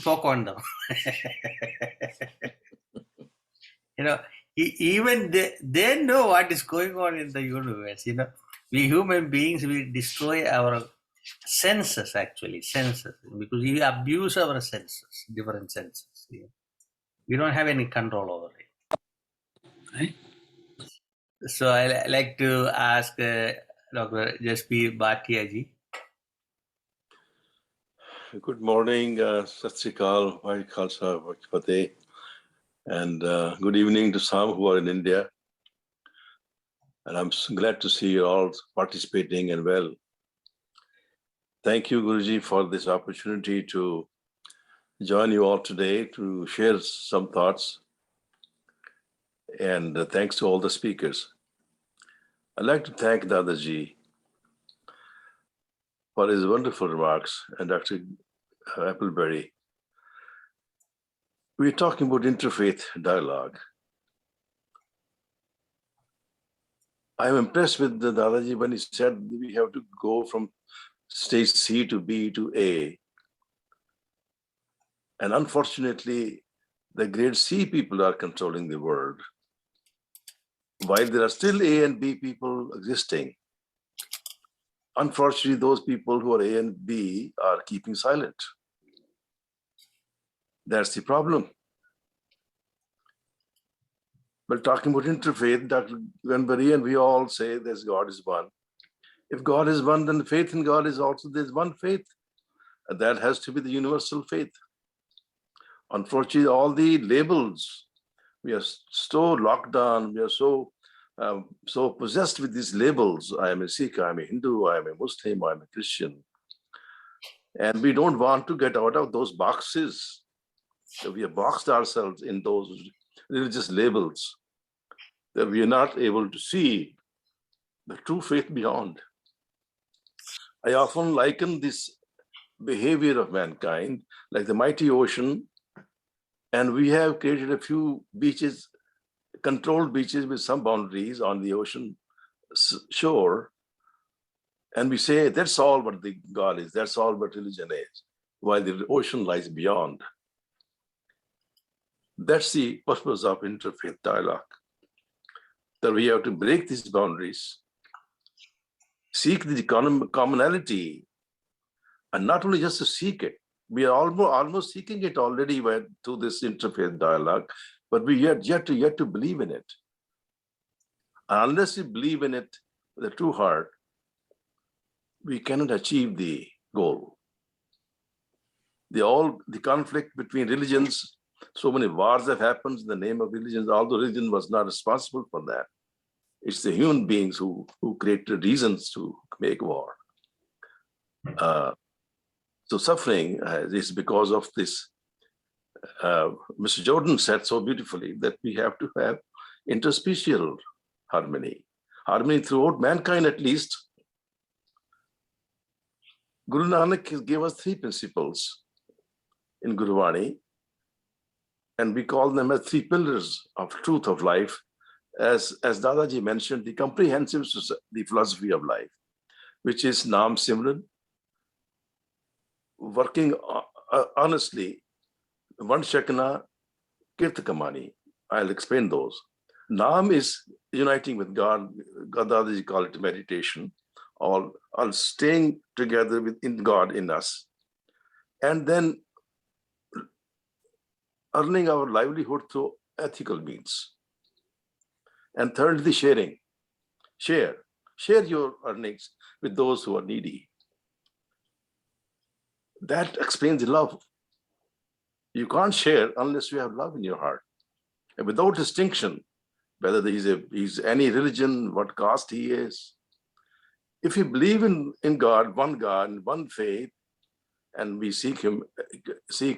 poke on them. You know, even they know what is going on in the universe. You know, we human beings, we destroy our senses, actually, senses, because we abuse our senses, different senses. You know. We don't have any control over it. Right? So I like to ask Dr. Jaspreet Bhatia-ji. Good morning, Sat Sri Akal, Vai Khalsa, Vai Fateh, and good evening to some who are in India. And I'm glad to see you all participating and well. Thank you, Guruji, for this opportunity to join you all today to share some thoughts. And thanks to all the speakers. I'd like to thank Dadaji for his wonderful remarks and Dr. Appleberry. We're talking about interfaith dialogue. I'm impressed with the Dadaji when he said we have to go from stage C to B to A. And unfortunately, the grade C people are controlling the world, while there are still A and B people existing. Unfortunately, those people who are A and B are keeping silent. That's the problem. But talking about interfaith, Dr. Gwendolyn and we all say that God is one. If God is one, then faith in God is also, there's one faith. And that has to be the universal faith. Unfortunately, all the labels, we are so locked down, we are so possessed with these labels. I am a Sikh, I am a Hindu, I am a Muslim, I am a Christian. And we don't want to get out of those boxes. So we have boxed ourselves in those religious labels that we are not able to see the true faith beyond. I often liken this behavior of mankind like the mighty ocean, and we have created a few beaches, controlled beaches with some boundaries on the ocean shore, and we say that's all what the God is, that's all what religion is, while the ocean lies beyond. That's the purpose of interfaith dialogue, that we have to break these boundaries, seek the commonality, and not only just to seek it, we are almost seeking it already through this interfaith dialogue, but we yet to believe in it. And unless we believe in it with a true heart, we cannot achieve the goal. The conflict between religions, so many wars have happened in the name of religions, although religion was not responsible for that. It's the human beings who created reasons to make war. So suffering is because of this. Mr. Jordan said so beautifully that we have to have interspecial harmony throughout mankind at least. Guru Nanak gave us 3 principles in Guruvani, and we call them as 3 pillars of truth of life. As Dadaji mentioned, the comprehensive the philosophy of life, which is Naam Simran, working honestly, Van Shakana, Kirta Kamani. I'll explain those. Naam is uniting with God. Dadaji call it meditation, all staying together in God in us, and then earning our livelihood through ethical means. And thirdly, sharing. Share your earnings with those who are needy. That explains the love. You can't share unless you have love in your heart. And without distinction, whether he's any religion, what caste he is. If you believe in God, one faith, and we seek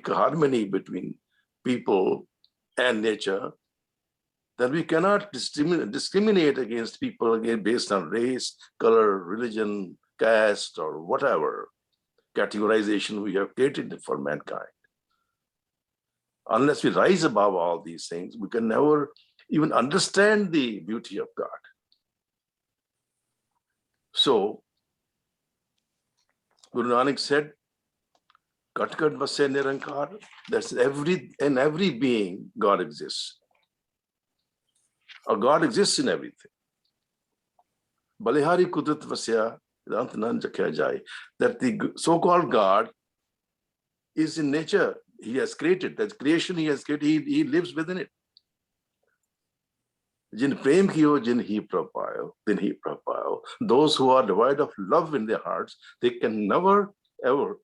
harmony between people and nature, then we cannot discriminate against people again based on race, color, religion, caste, or whatever categorization we have created for mankind. Unless we rise above all these things, we can never even understand the beauty of God. So, Guru Nanak said, Kat kat vase nirankar, that's in every being, God exists. Or God exists in everything. Balihari kudrat vasya, Vedantanan jakya jai, that the so-called God is in nature. He has created, that creation he has created, he lives within it. Jin prem kiyo, jin hi prapayo, then he prapayo. Those who are devoid of love in their hearts, they can never ever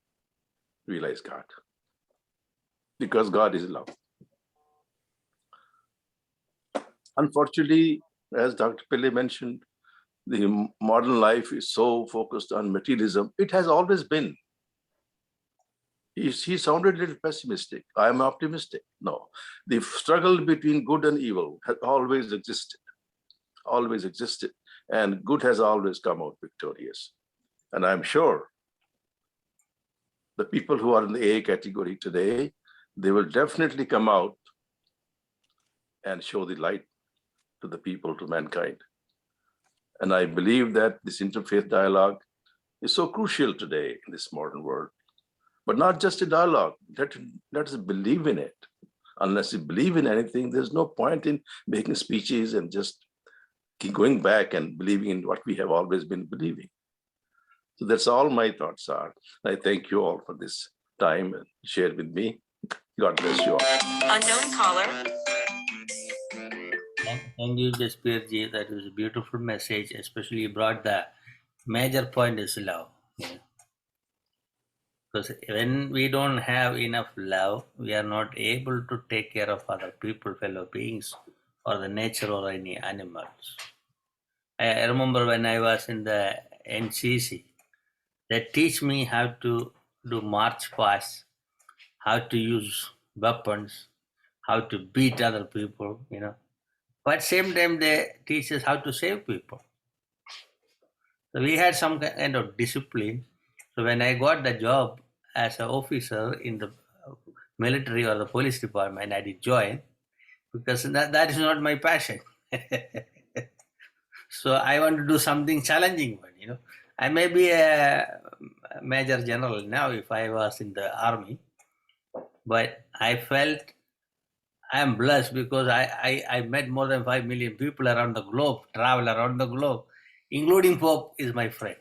realize God. Because God is love. Unfortunately, as Dr. Pillai mentioned, the modern life is so focused on materialism. It has always been. He sounded a little pessimistic. I am optimistic. No, the struggle between good and evil has always existed. And good has always come out victorious. And I'm sure the people who are in the A category today, they will definitely come out and show the light to the people, to mankind. And I believe that this interfaith dialogue is so crucial today in this modern world. But not just a dialogue, let us believe in it. Unless you believe in anything, there's no point in making speeches and just keep going back and believing in what we have always been believing. So that's all my thoughts are. I thank you all for this time and share with me. God bless you all. Unknown caller. Thank you, Jaspirji. That was a beautiful message. Especially you brought the major point is love. Yeah. Because when we don't have enough love, we are not able to take care of other people, fellow beings, or the nature or any animals. I remember when I was in the NCC, they teach me how to do march past, how to use weapons, how to beat other people, But same time they teach us how to save people. So we had some kind of discipline. So when I got the job as an officer in the military or the police department, I did join because that is not my passion. So I want to do something challenging one, I may be a major general now if I was in the army, but I felt I am blessed because I met more than 5 million people around the globe, travel around the globe, including Pope is my friend.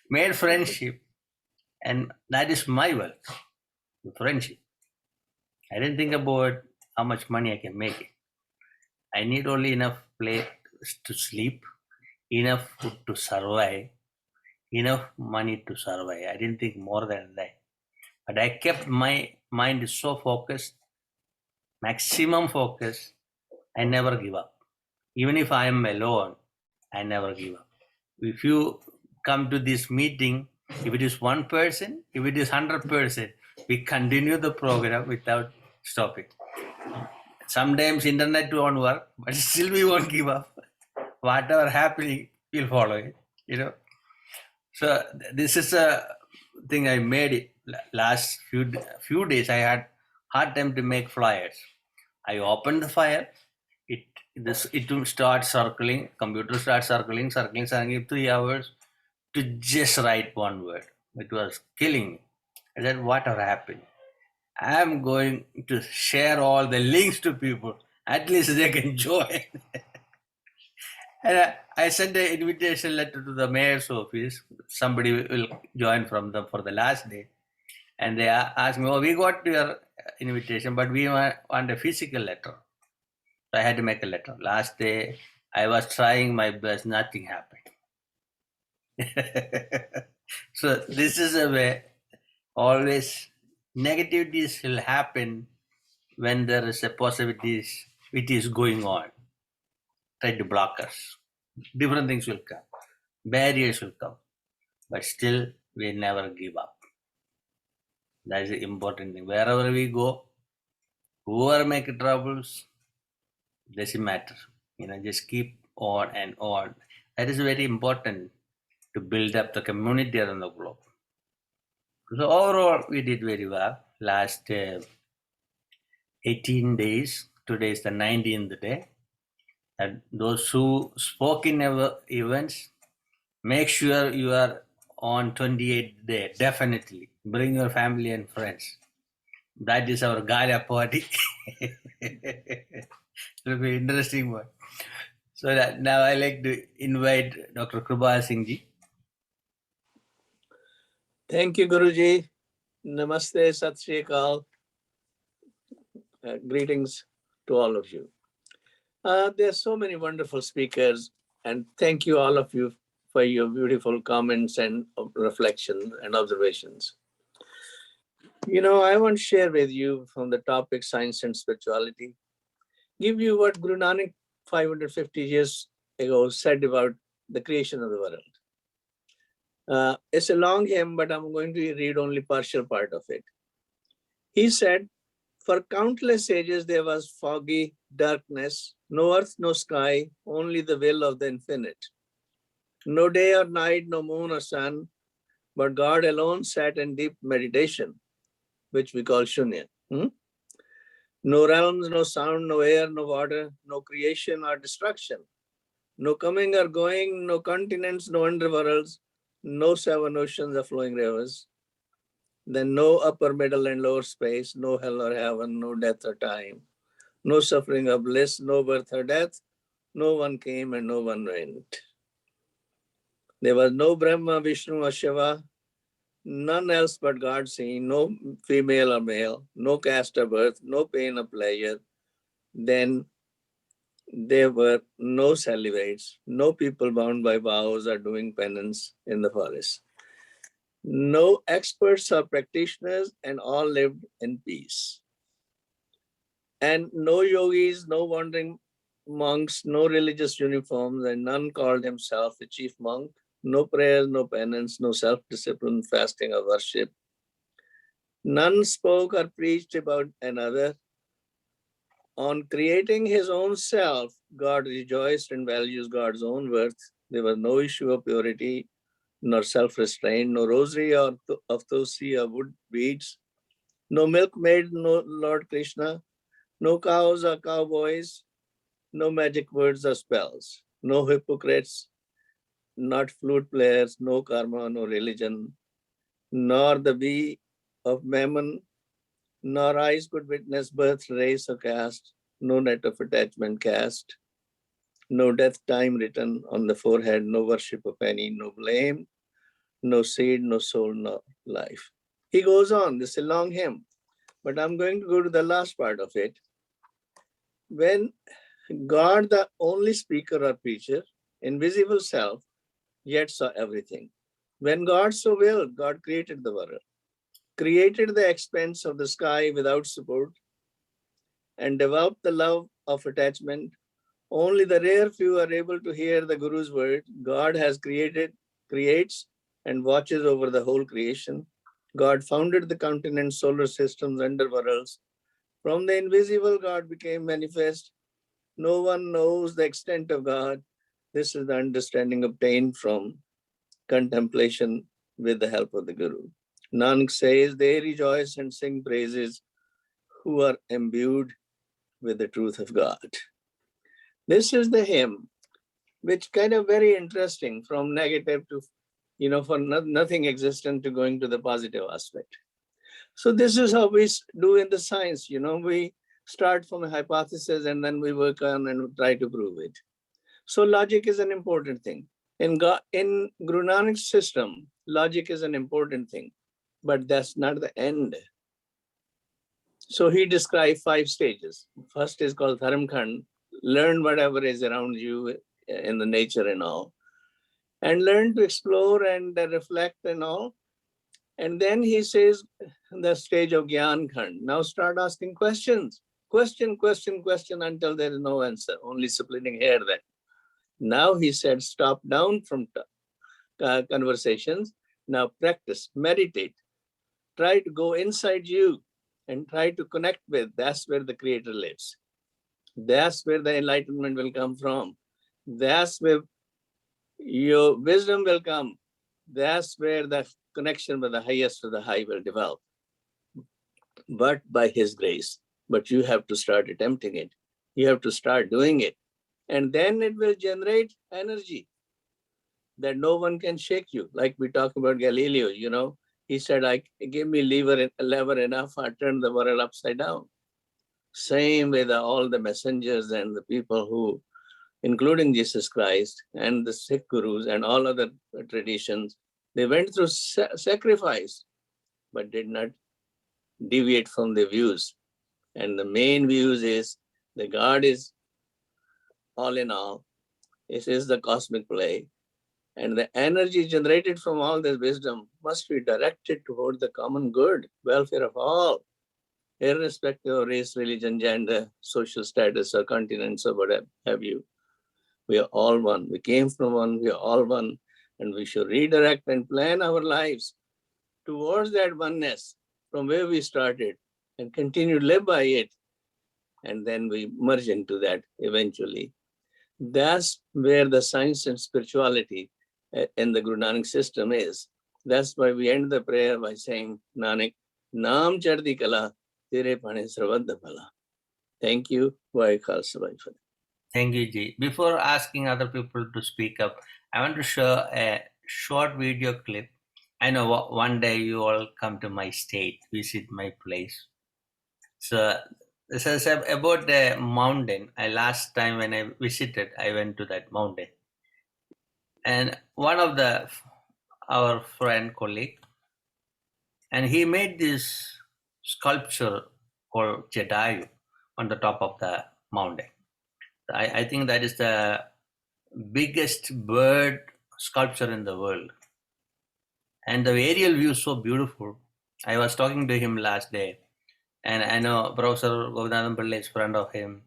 Made friendship, and that is my wealth, the friendship. I didn't think about how much money I can make it. I need only enough place to sleep, enough food to survive, enough money to survive. I didn't think more than that. But I kept my mind so focused, maximum focus. I never give up. Even if I am alone, I never give up. If you come to this meeting, if it is one person, if it is 100%, we continue the program without stopping. Sometimes internet won't work, but still we won't give up. Whatever happening, we'll follow it. So this is a thing I made it last few days. I had hard time to make flyers. I opened the file. It will start circling. Computer starts circling 3 hours to just write one word. It was killing me. I said, whatever happened? I'm going to share all the links to people. At least they can join. And I sent an invitation letter to the mayor's office. Somebody will join from them for the last day. And they asked me, we got your invitation, but we want a physical letter. So I had to make a letter. Last day, I was trying my best. Nothing happened. So this is a way. Always negativities will happen when there is a possibility it is going on. Try to block us. Different things will come. Barriers will come. But still, we never give up. That is the important thing. Wherever we go, whoever make troubles, doesn't matter. Just keep on and on. That is very important to build up the community around the globe. So overall, we did very well. Last 18 days. Today is the 19th day. And those who spoke in our events, make sure you are on 28th day. Definitely. Bring your family and friends. That is our Gala party. It will be interesting one. So that now I like to invite Dr. Krupal Singh ji. Thank you, Guruji. Namaste, Sat Sri Akal. Greetings to all of you. There are so many wonderful speakers, and thank you all of you for your beautiful comments and reflections and observations. You know, I want to share with you from the topic science and spirituality, give you what Guru Nanak 550 years ago said about the creation of the world. It's a long hymn, but I'm going to read only partial part of it. He said, for countless ages there was foggy darkness, no earth, no sky, only the will of the infinite. No day or night, no moon or sun, but God alone sat in deep meditation, which we call shunya. No realms, no sound, no air, no water, no creation or destruction. No coming or going, no continents, no underworlds, no seven oceans or flowing rivers. Then no upper, middle, and lower space, no hell or heaven, no death or time, no suffering or bliss, no birth or death, no one came and no one went. There was no Brahma, Vishnu or Shiva, none else but God seen, no female or male, no caste or birth, no pain or pleasure. Then there were no celibates, no people bound by vows or doing penance in the forest. No experts or practitioners, and all lived in peace. And no yogis, no wandering monks, no religious uniforms, and none called himself a chief monk. No prayers, no penance, no self-discipline, fasting or worship. None spoke or preached about another. On creating his own self, God rejoiced and values God's own worth. There was no issue of purity, nor self-restraint, no rosary or of tulsi or wood beads, no milkmaid, no Lord Krishna, no cows or cowboys, no magic words or spells, no hypocrites, not flute players, no karma, no religion, nor the bee of mammon, nor eyes could witness birth, race, or caste, no net of attachment cast, no death time written on the forehead, no worship of any, no blame, no seed, no soul, no life. He goes on, this is a long hymn, but I'm going to go to the last part of it. When God, the only speaker or preacher, invisible self, yet saw everything. When God so willed, God created the world, created the expanse of the sky without support, and developed the love of attachment. Only the rare few are able to hear the Guru's word. God has created, creates, and watches over the whole creation. God founded the continents, solar systems, underworlds. From the invisible, God became manifest. No one knows the extent of God. This is the understanding obtained from contemplation with the help of the Guru. Nanak says, they rejoice and sing praises who are imbued with the truth of God. This is the hymn, which kind of very interesting, from negative to, for nothing existent to going to the positive aspect. So this is how we do in the science, we start from a hypothesis and then we work on and try to prove it. So logic is an important thing. In Guru Nanak's system, logic is an important thing, but that's not the end. So he described 5 stages. First is called Dharamkhand, learn whatever is around you in the nature and all, and learn to explore and reflect and all. And then he says the stage of Gyan Khand. Now start asking questions. Question until there is no answer, only splitting hair then. Now he said, stop down from conversations. Now practice, meditate. Try to go inside you and try to connect with. That's where the Creator lives. That's where the enlightenment will come from. That's where your wisdom will come. That's where the connection with the highest of the high will develop. But by His grace. but you have to start attempting it. You have to start doing it. And then it will generate energy that no one can shake you. Like we talk about Galileo, you know, he said, give me lever enough, I turn the world upside down. Same with all the messengers and the people who, including Jesus Christ and the Sikh gurus and all other traditions, they went through sacrifice, but did not deviate from the views. And the main views is the God is all in all. This is the cosmic play. And the energy generated from all this wisdom must be directed toward the common good, welfare of all, irrespective of race, religion, gender, social status, or continents, or whatever have you. We are all one. We came from one. We are all one. And we should redirect and plan our lives towards that oneness from where we started and continue to live by it. And then we merge into that eventually. That's where the science and spirituality in the Guru Nanak system is. That's why we end the prayer by saying, Nanak, Naam Chardi Kala, Tere Pane Sarvadda Phala. Thank you. Thank you, Ji. Before asking other people to speak up, I want to show a short video clip. I know one day you all come to my state, visit my place. So this is about the mountain. Last time when I visited, I went to that mountain. And one of our friend, colleague, and he made this sculpture called Jadayu on the top of the mountain. I think that is the biggest bird sculpture in the world. And the aerial view is so beautiful. I was talking to him last day, and I know Professor Gopinath Pillai is a friend of him,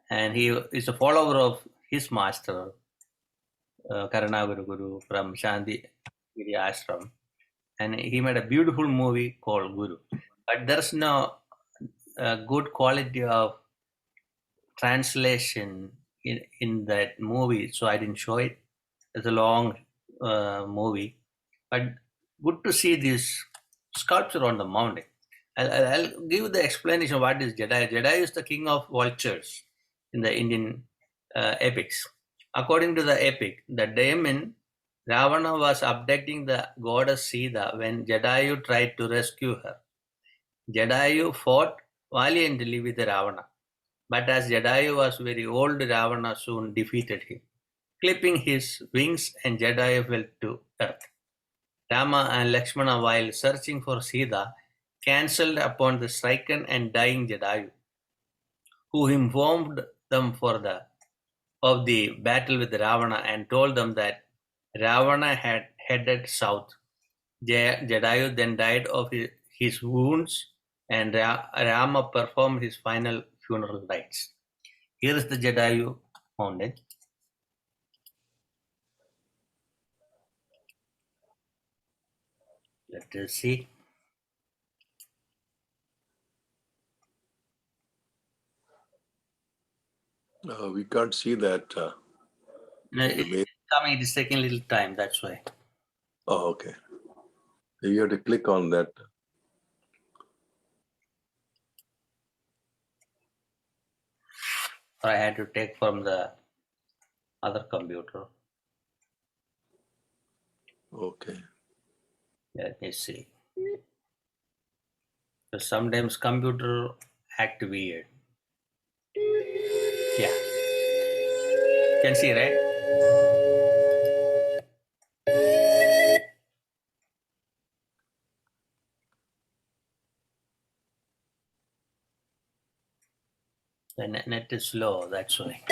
and he is a follower of his master, Karanaguru Guru from Shanti Giri Ashram. And he made a beautiful movie called Guru. But there's no good quality of translation in that movie, so I didn't show it. It's a long movie, but good to see this sculpture on the mountain. I'll give the explanation of what is Jadayu. Jadayu is the king of vultures in the Indian epics. According to the epic, the daemon Ravana was abducting the goddess Sita when Jadayu tried to rescue her. Jadayu fought valiantly with Ravana, but as Jadayu was very old, Ravana soon defeated him, clipping his wings, and Jadayu fell to earth. Rama and Lakshmana, while searching for Sita, cancelled upon the stricken and dying Jadayu, who informed them of the battle with Ravana and told them that Ravana had headed south. Jadayu then died of his wounds, and Rama performed his final funeral rites. Here is the Jadayu mountain. Let us see. We can't see that. No, it's coming. It is taking a little time. That's why. Oh, okay. You have to click on that. Or I had to take from the other computer. Okay. Let me see. Because sometimes computer act weird. Yeah. Can see, right? The net is slow, that's why.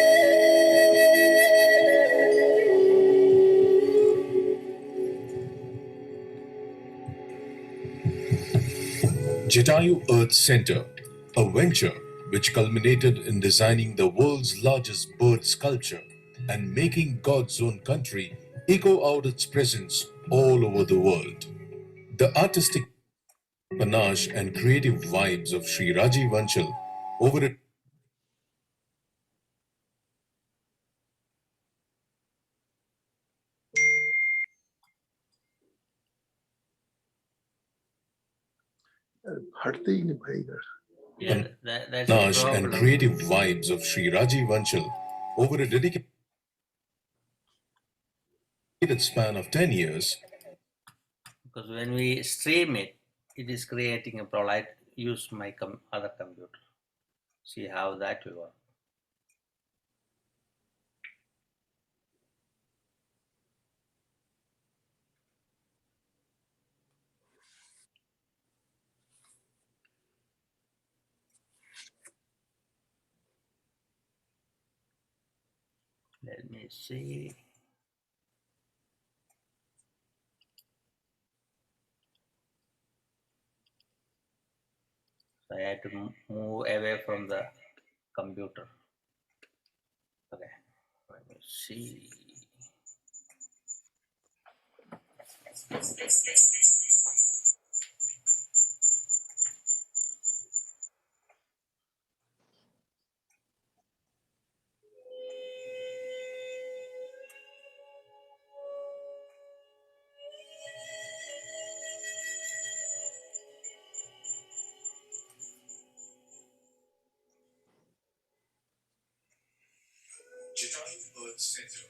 Jatayu Earth Center, a venture which culminated in designing the world's largest bird sculpture and making God's own country echo out its presence all over the world. The artistic panache and creative vibes of Sri Rajiv Anchal over it. हटते ही नहीं भाई घर Yeah, that's the panache and problem. creative vibes of Sri Rajiv Anchal over a dedicated span of 10 years. Because when we stream it, it is creating a problem. I use my other computer. See how that will work. Let me see. So I had to move away from the computer. Okay, let me see. Jatayu Bird Center,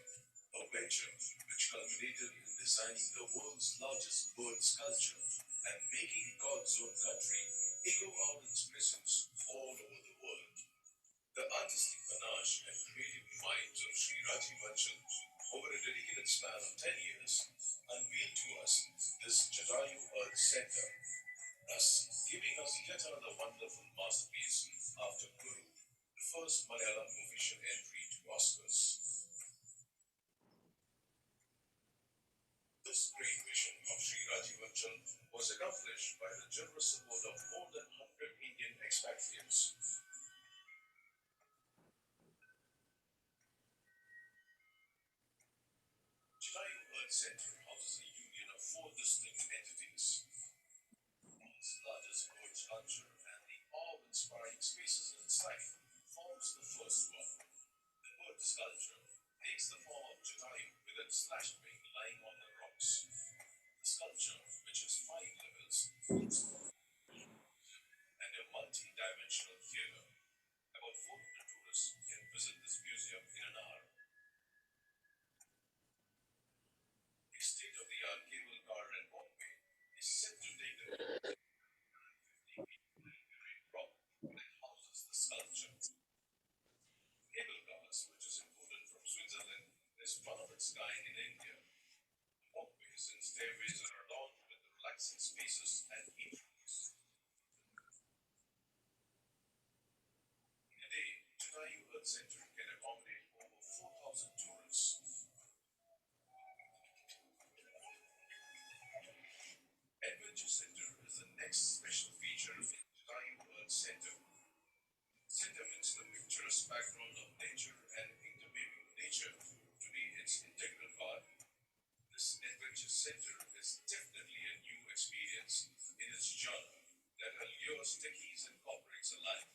a venture which culminated in designing the world's largest bird sculpture and making God's own country echo out its presence all over the world. The artistic panache and creative minds of Sri Rajiv Anchal over a dedicated span of 10 years unveiled to us this Jatayu Earth Center, thus giving us yet another wonderful masterpiece after Guru, the first Malayalam official entry to Oscars. This great vision of Sri Rajiv Anchal was accomplished by the generous support of more than 100 Indian expatriates. Jatayu Earth Center houses a union of four distinct entities. Its largest bird sculpture and the awe-inspiring spaces inside forms the first one. The bird sculpture takes the form of Jatayu with its slashed wing lying on the rocks. The sculpture, which has 5 levels, and a multi-dimensional theater. About 400 tourists can visit this museum in an hour. A state-of-the-art cable car and walkway is set to take the 50-meter rock that houses the sculpture. Cable cars, which is imported from Switzerland, is one of its kind in India. Walkways and stairways are adorned with relaxing spaces and atriums. In a day, Jatayu Earth Center can accommodate over 4,000 tourists. Adventure Center is the next special feature of Jatayu Earth Center. Center means the picturesque background of nature and interweaving nature to be its integral part. This Adventure Center is definitely a new experience in its genre that allures techies and corporates alike.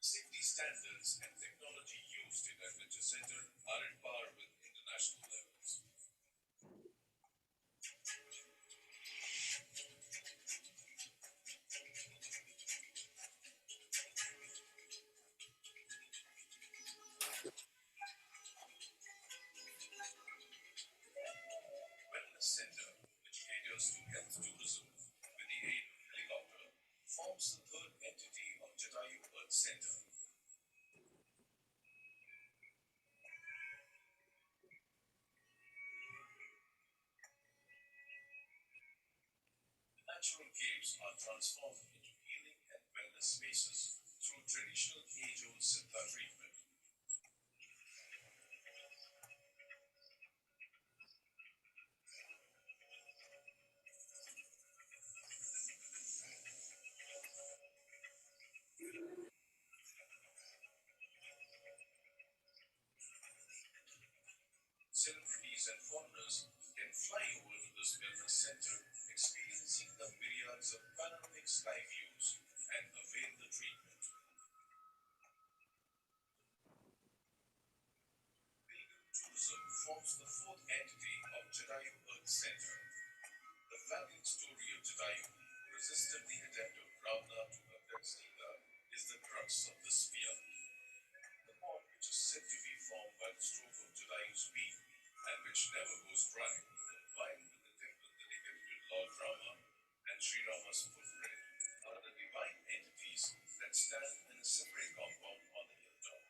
Safety standards and technology used in Adventure Center are at par with international levels. Center. Natural caves are transformed into healing and wellness spaces through traditional age-old Siddha treatment. Celebrities and foreigners can fly over to this wellness center, experiencing the myriads of panoramic sky views and avail the treatment. Pilgrim Tourism forms the fourth entity of Jatayu Earth Center. The valiant story of Jatayu, who resisted the attempt of Ravana to abduct Sita, is the crux of this sphere. The pond, which is said to be formed by the stroke of Jatayu's beak and which never goes dry, combined with the temple dedicated to Lord Rama and Sri Rama's footprint, are the divine entities that stand in a separate compound on the hilltop.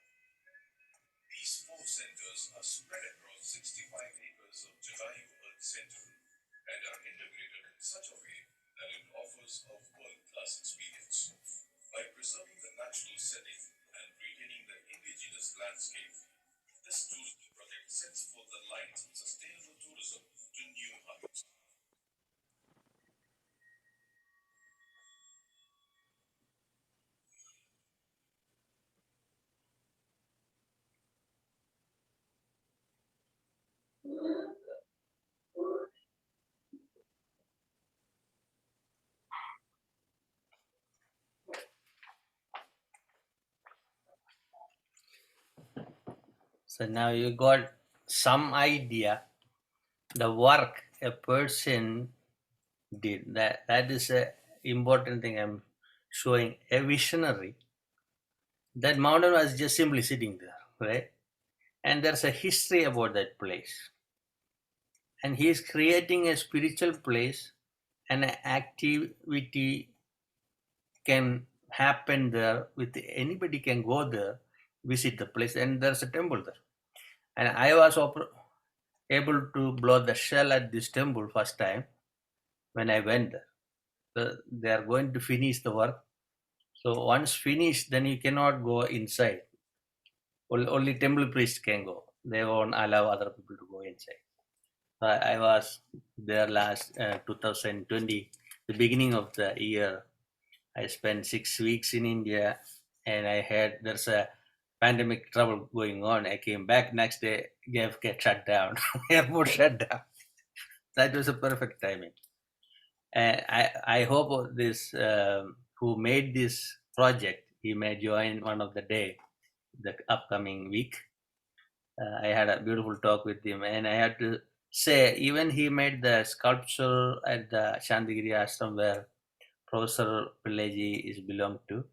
These four centers are spread across 65 acres of Jatayu Earth Center and are integrated in such a way that it offers a world-class experience. By preserving the natural setting and retaining the indigenous landscape, this tourism project sets forth the lines of sustainable tourism to new heights. So now you got some idea the work a person did. That is a important thing. I'm showing a visionary. That mountain was just simply sitting there, right? And there's a history about that place. And he is creating a spiritual place, and an activity can happen there with anybody can go there, visit the place, and there's a temple there. And I was able to blow the shell at this temple first time when I went there. So they are going to finish the work. So once finished, then you cannot go inside. Only temple priests can go. They won't allow other people to go inside. So I was there last 2020, the beginning of the year. I spent 6 weeks in India, and I had there's a pandemic trouble going on. I came back next day, JFK shut down, airport shut down. That was a perfect timing. And I hope this who made this project, he may join one of the day, the upcoming week. I had a beautiful talk with him, and I had to say, even he made the sculpture at the Shantigiri Ashram where Professor Pillai is belonged to.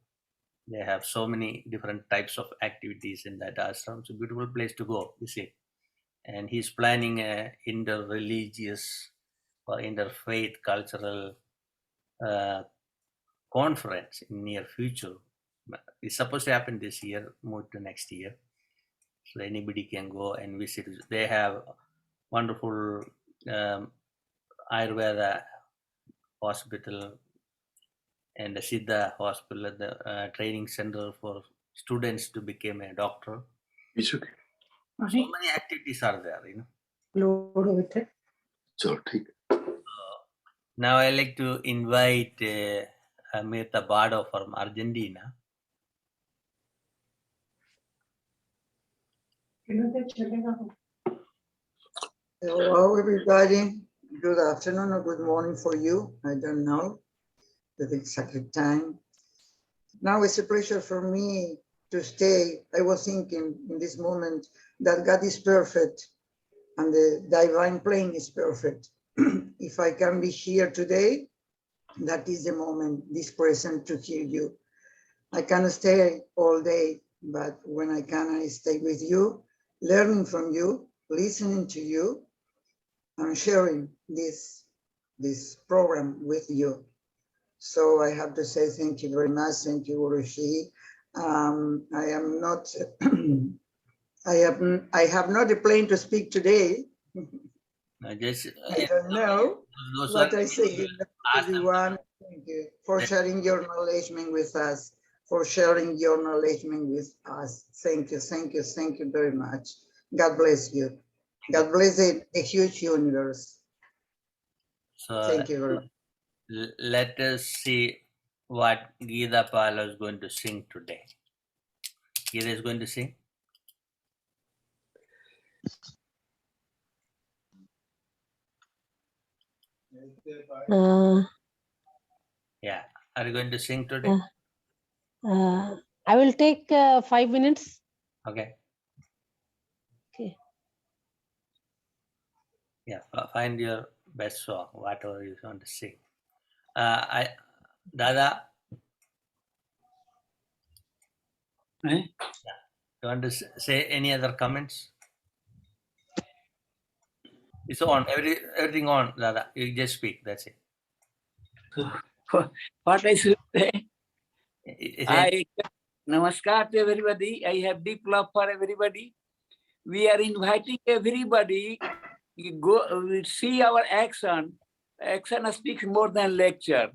They have so many different types of activities in that ashram. It's a beautiful place to go visit. And he's planning a inter-religious or interfaith cultural conference in near future. It's supposed to happen this year, move to next year. So anybody can go and visit. They have wonderful Ayurveda hospital and the Siddha hospital, the training center for students to become a doctor. It's okay. So many activities are there, you know. So, take. Now I like to invite Mirta Bado from Argentina. Hello, everybody. Good afternoon or good morning for you. I don't know the exact time. Now it's a pleasure for me to stay. I was thinking in this moment that God is perfect and the divine plane is perfect. If I can be here today, that is the moment, this present to hear you. I can stay all day, but when I can, I stay with you, learning from you, listening to you, and sharing this program with you. So I have to say thank you very much. Thank you, Urushi. I am not, I have not a plan to speak today. Just I don't know, those but are I say good night, ask them. everyone. Thank you for sharing your knowledge with us, for sharing your knowledge with us. Thank you, thank you, thank you very much. God bless you. God bless the huge universe. So Thank you very much. let us see what Geeta Pala is going to sing today. Geeta is going to sing. Yeah. Are you going to sing today? I will take 5 minutes. Okay. Okay. Yeah. Find your best song, whatever you want to sing. Dada, Eh? you want to say any other comments? It's on. Everything on, Dada. You just speak. That's it. What I should say? Is Namaskar to everybody. I have deep love for everybody. We are inviting everybody. You go see our action. Action speaks more than lecture.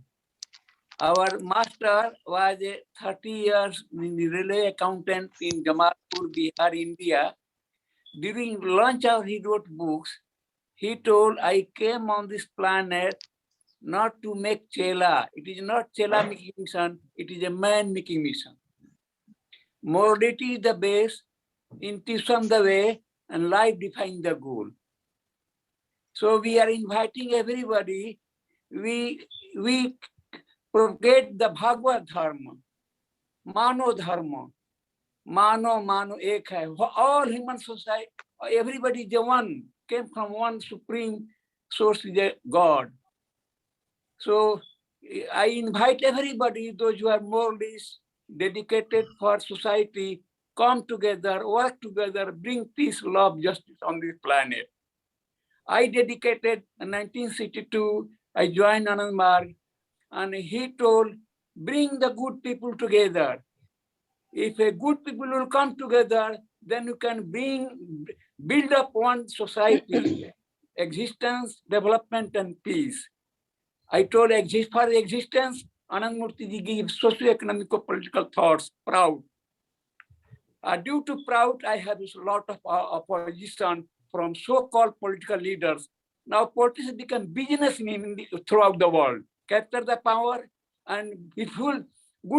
Our master was a 30 years relay accountant in Jamalpur, Bihar, India. During lunch hour, he wrote books. He told, I came on this planet not to make chela. It is not chela making mission. It is a man making mission. Morality is the base, intuition the way, and life defines the goal. So we are inviting everybody. We propagate the Bhagavad Dharma, Mano Dharma, Mano ek hai. All human society, everybody is one, came from one supreme source, the God. So I invite everybody, those who are moralists, dedicated for society, come together, work together, bring peace, love, justice on this planet. I dedicated in 1962, I joined Anand Marg, and he told, bring the good people together. If a good people will come together, then you can build up one society, existence, development, and peace. I told for existence, Anand Murthy ji gives socio-economic-political thoughts, proud. Due to proud, I have a lot of opposition from so-called political leaders. Now politics become businessmen throughout the world, capture the power, and good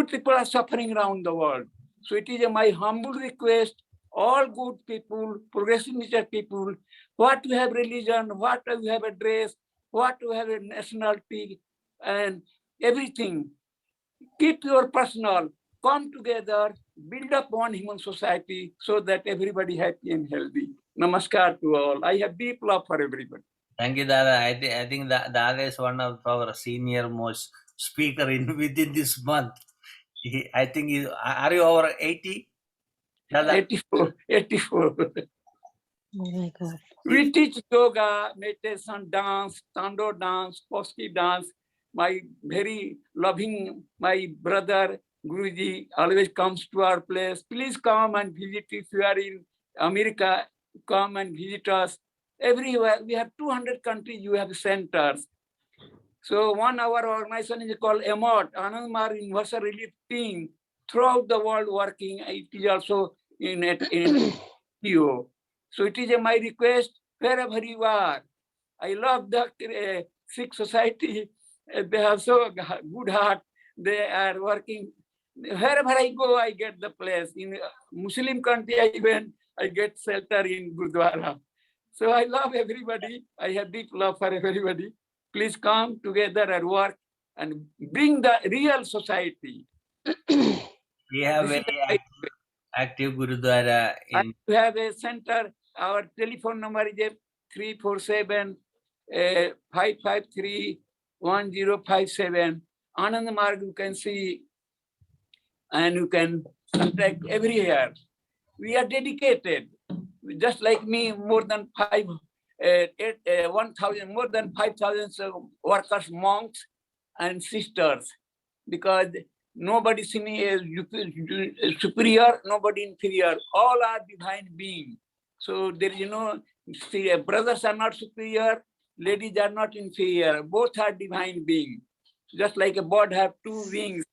people are suffering around the world. So it is my humble request, all good people, progressive nature people, what we have religion, what we have a dress, what we have a nationality, and everything. Keep your personal, come together, build up one human society so that everybody happy and healthy. Namaskar to all. I have deep love for everybody. Thank you, Dada. I think that Dada is one of our senior most speaker within this month. I think are you over 80? Dada? 84. Oh my God. We teach yoga, meditation, dance, tando dance, Koski dance. My very loving, my brother, Guruji, always comes to our place. Please come and visit if you are in America. Come and visit us. Everywhere, we have 200 countries, you have centers. So one our organization is called AMOT, Anand Marg Universal Relief Team, throughout the world working. It is also in PO. So it is my request, wherever you are. I love the Sikh society. They have so good heart. They are working. Wherever I go, I get the place. In Muslim country, I went, I get shelter in Gurdwara. So I love everybody. I have deep love for everybody. Please come together and work and bring the real society. We have This is very active Gurudwara in. We have a center. Our telephone number is 347-553-1057. Anand Marg, you can see, and you can contact everywhere. We are dedicated, just like me, more than 1,000, more than 5,000 workers, monks, and sisters, because Nobody superior, nobody inferior. All are divine beings. So there is brothers are not superior, ladies are not inferior. Both are divine beings. Just like a bird have two wings.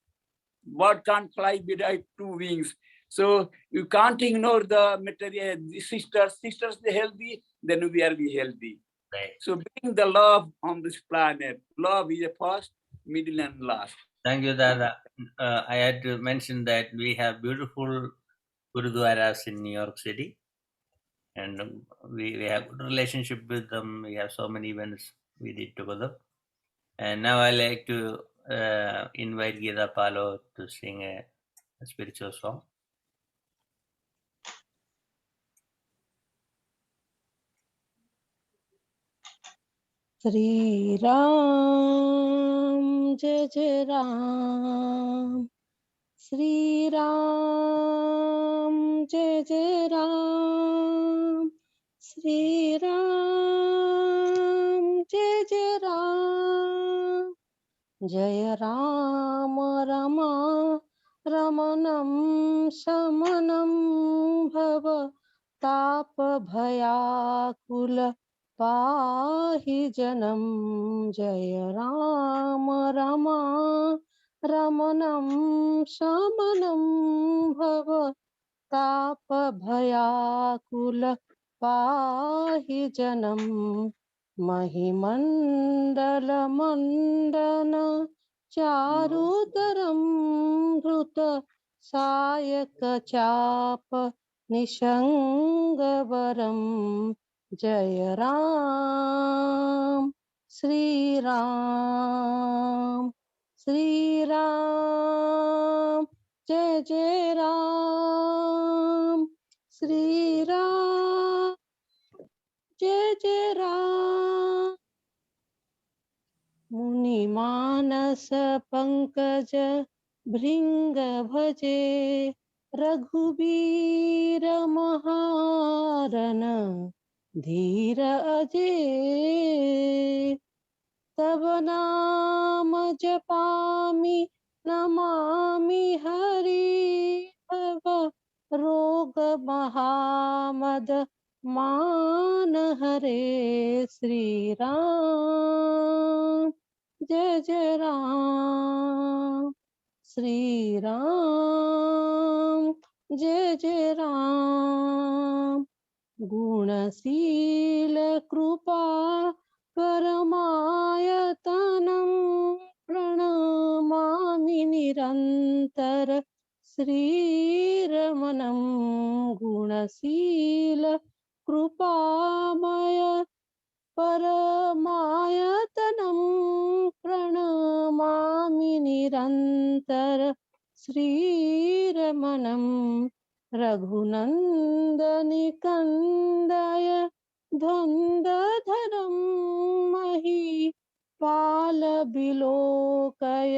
Bird can't fly without two wings. So you can't ignore the material. The sisters are healthy, then we are healthy. Right. So bring the love on this planet. Love is a first, middle, and last. Thank you, Dada. I had to mention that we have beautiful Gurudwaras in New York City, and we have good relationship with them. We have so many events we did together. And now I like to invite Gita Palo to sing a spiritual song. Sri Ram, Jai Jai Ram. Sri Ram, Jai Jai Ram. Sri Ram, Jai Jai Ram. Jai Ram, Rama, Ramanam, Shamanam, Bhava, Tapa, Bhayakula, Pahi Janam. Jai Ram, Rama, Ramanam, Shamanam, Bhava, Tapa, Bhayakula, Pahi Janam. Mahimandala Charudaram Dhruta Sayaka Chapa Nishangavaram. Jaya Ram, Sri Ram, Sri Ram, Jai Jai Ram, Sri Ram, Jai Jai Ram. Muni Manasa Pankaja Bringa Bhaje Raghubira Maharana Dhira Aje Tava Nama Japami Namami Hari Bhava Roga Mahamada मान हरे श्री राम जय जय राम श्री राम जय जय राम गुणशील कृपा परमायतनं प्रणमामि निरन्तर श्रीरमणं गुणशील कृपामय परमायतनं प्रणमामि निरन्तर श्रीरमणं रघुनन्दनिकन्दय धन्दधरं महीपालविलोकय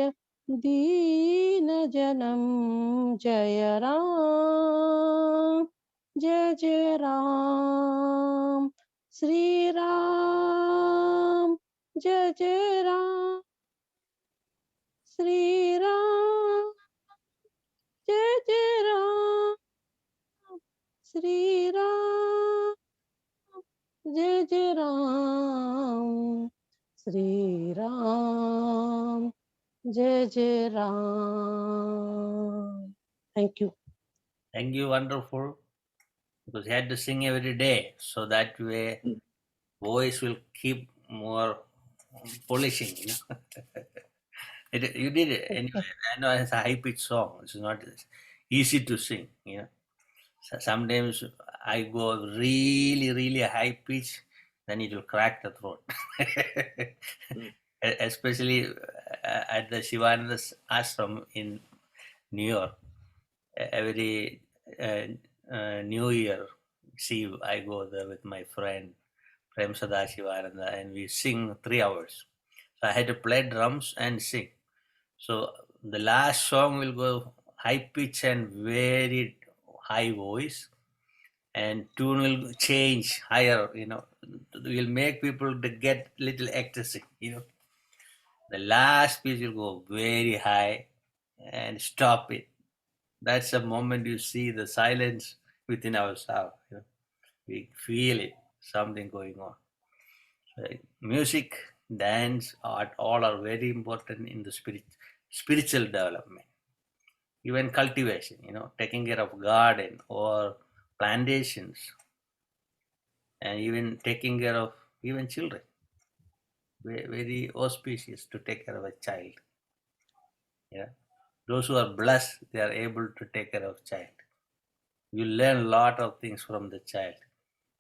दीनजनं जय राम जय जय राम श्री राम जय जय राम श्री राम जय जय राम श्री राम जय जय राम श्री राम जय जय Ram. Thank you. Thank you, wonderful. Because you had to sing every day, so that way voice will keep more polishing. You did it anyway. I know it's a high pitched song. It's not easy to sing. Sometimes I go really, really high pitch, then it will crack the throat. Especially at the Shivananda's ashram in New York. Every New Year Eve, I go there with my friend Prem Sadashivananda, and we sing 3 hours. So I had to play drums and sing. So the last song will go high pitch and very high voice, and tune will change higher. Will make people to get little ecstasy. The last piece will go very high, and stop it. That's the moment you see the silence within ourselves. We feel it, something going on. Music, dance, art, all are very important in the spiritual development. Even cultivation, taking care of garden or plantations, and even taking care of even children. Very auspicious to take care of a child. Yeah, those who are blessed, they are able to take care of child. You learn a lot of things from the child.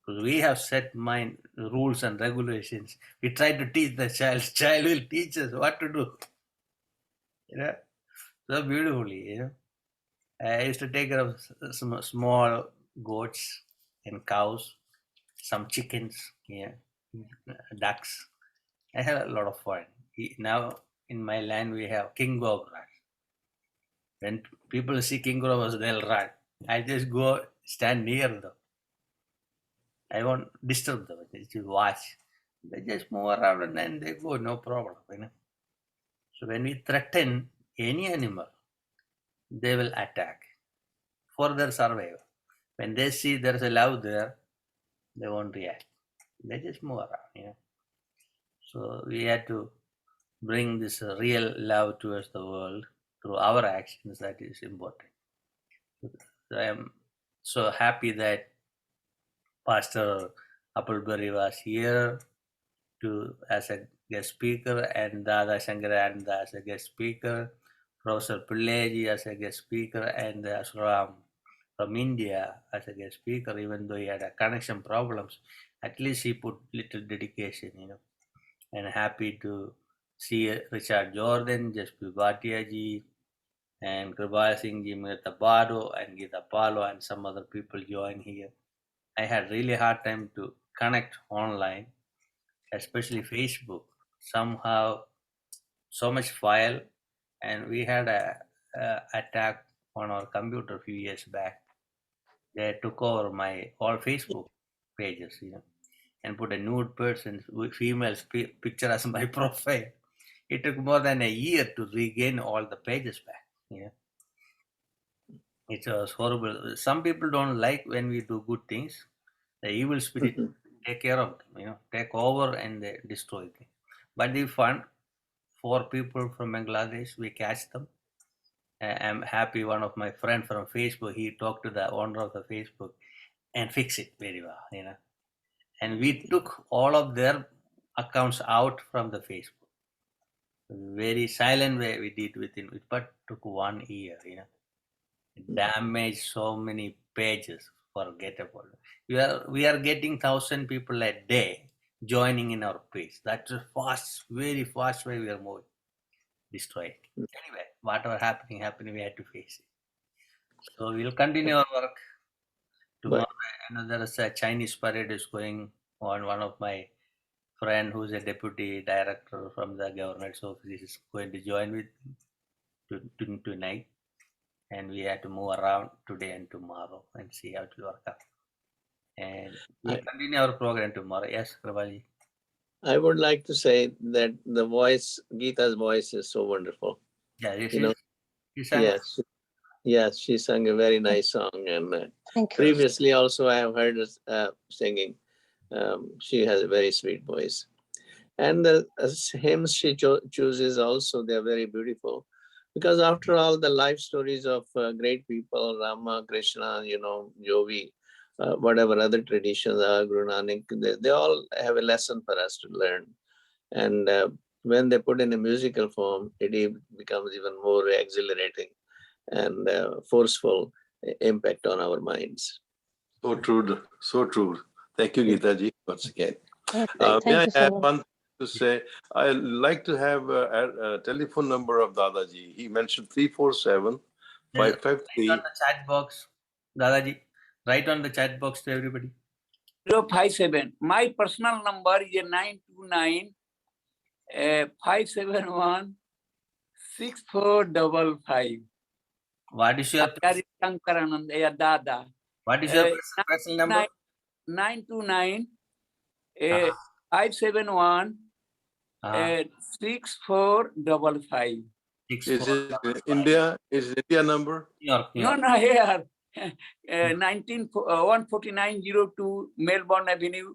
Because we have set mind rules and regulations. We try to teach the child. Child will teach us what to do. So beautifully. I used to take care of some small goats and cows, some chickens, ducks. I had a lot of fun. Now in my land we have king cobras. When people see king cobras, they'll run. I just go stand near them. I won't disturb them. Just watch. They just move around and then they go, no problem. So when we threaten any animal, they will attack for their survival. When they see there's a love there, they won't react. They just move around. So we had to bring this real love towards the world through our actions. That is important. So I am so happy that Pastor Appleberry was here as a guest speaker, and Dada Sankarananda as a guest speaker, Professor Pillai as a guest speaker, and Asram from India as a guest speaker. Even though he had a connection problems, at least he put little dedication, And happy to see Richard Jordan, Jaspi Bhatia and Kribal Singh ji, Mirta Bado, and Gita Palo, and some other people join here. I had really hard time to connect online, especially Facebook. Somehow, so much file, and we had a attack on our computer a few years back. They took over my all Facebook pages, and put a nude person, female picture as my profile. It took more than a year to regain all the pages back. It was horrible. Some people don't like when we do good things. The evil spirit take care of them, take over and they destroy them. But the fun, 4 people from Bangladesh, we catch them. I'm happy one of my friend from Facebook, he talked to the owner of the Facebook and fix it very well, And we took all of their accounts out from the Facebook. Very silent way we did within it, but took 1 year, Damaged so many pages, forgettable. We are getting 1,000 people a day joining in our page. That's a fast, very fast way we are moving. Destroy it. Anyway, whatever happening, we had to face it. So we'll continue our work. Tomorrow, there is a Chinese parade is going on. One of my friend who's a deputy director from the governor's office is going to join with tonight. And we had to move around today and tomorrow and see how it will work out. And we'll continue our program tomorrow. Yes, Kripalji. I would like to say that the voice, Gita's voice is so wonderful. Yeah, Yes, she sang a very nice song. And previously also I have heard her singing. She has a very sweet voice. And the hymns she chooses also, they're very beautiful. Because after all, the life stories of great people, Rama, Krishna, Jovi, whatever other traditions are, Guru Nanak, they all have a lesson for us to learn. And when they put in a musical form, it becomes even more exhilarating and forceful impact on our minds. So true, so true. Thank you, Gita ji, once again. Thank May I you so add much. one thing to say? I like to have a telephone number of Dadaji. He mentioned 347 553. Write on the chat box, Dadaji. Write on the chat box to everybody. 057. My personal number is 929 571 6455. What is your Sankarananda, Dada. What is your personal number? 929 571 6455. Six, Is four, it India? Is it India number? New York, New No, York. no, here. 14902 Melbourne Avenue,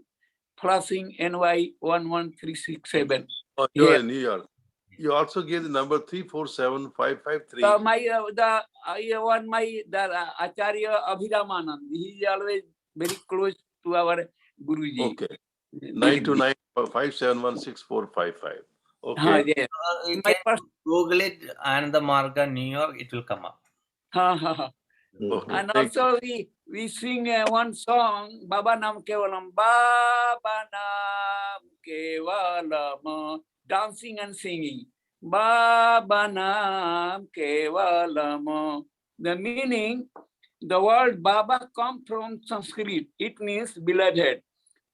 Flushing, NY 11367. Oh, you are Here. in New York. You also gave the number 347553. Acharya Abhiramanand. He is always very close to our Guruji. Okay. 929571645. Okay. Yes. You My can Google it, Ananda Marga, New York, it will come up. Okay. And Thank you. also we sing one song, Baba Nam Kevalam, Baba Nam Kevalam, dancing and singing. Baba Nam Kevalam. The meaning, the word Baba comes from Sanskrit. It means beloved.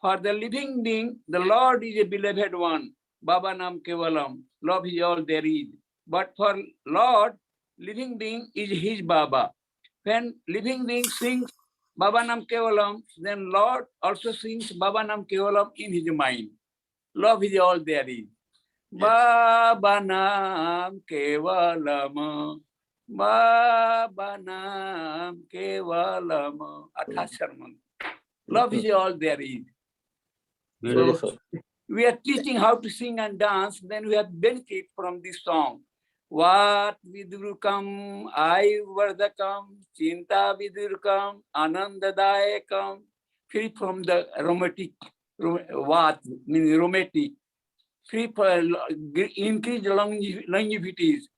For the living being, the Lord is a beloved one. Baba Nam Kevalam. Love is all there is. But for Lord, living being is his Baba. When living being sings Baba Nam Kevalam, then Lord also sings Baba Nam Kevalam in his mind. Love is all there is. Baba Nam Kevalam. Baba Nam Kevalam. Athasharman. Love is all there is. Beautiful. We are teaching how to sing and dance, then we have benefit from this song. What vidurukam, I vardakam, chinta vidurukam, anandadayakam. Free from the romantic, what means romantic. Free for increased longevities.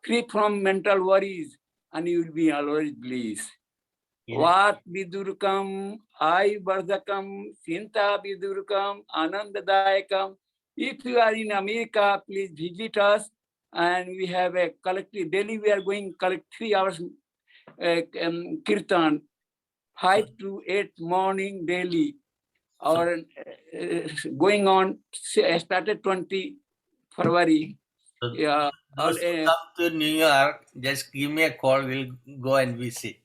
Free from mental worries, and you will be always bliss. What vidurukam, I vardakam, chinta vidurukam, anandadayakam. If you are in America, please visit us. And we have a collective, daily we are going collect 3 hours kirtan, 5 to 8 morning daily. Our going on, started 20 February. So Yeah. those who come to New York, just give me a call, we'll go and visit.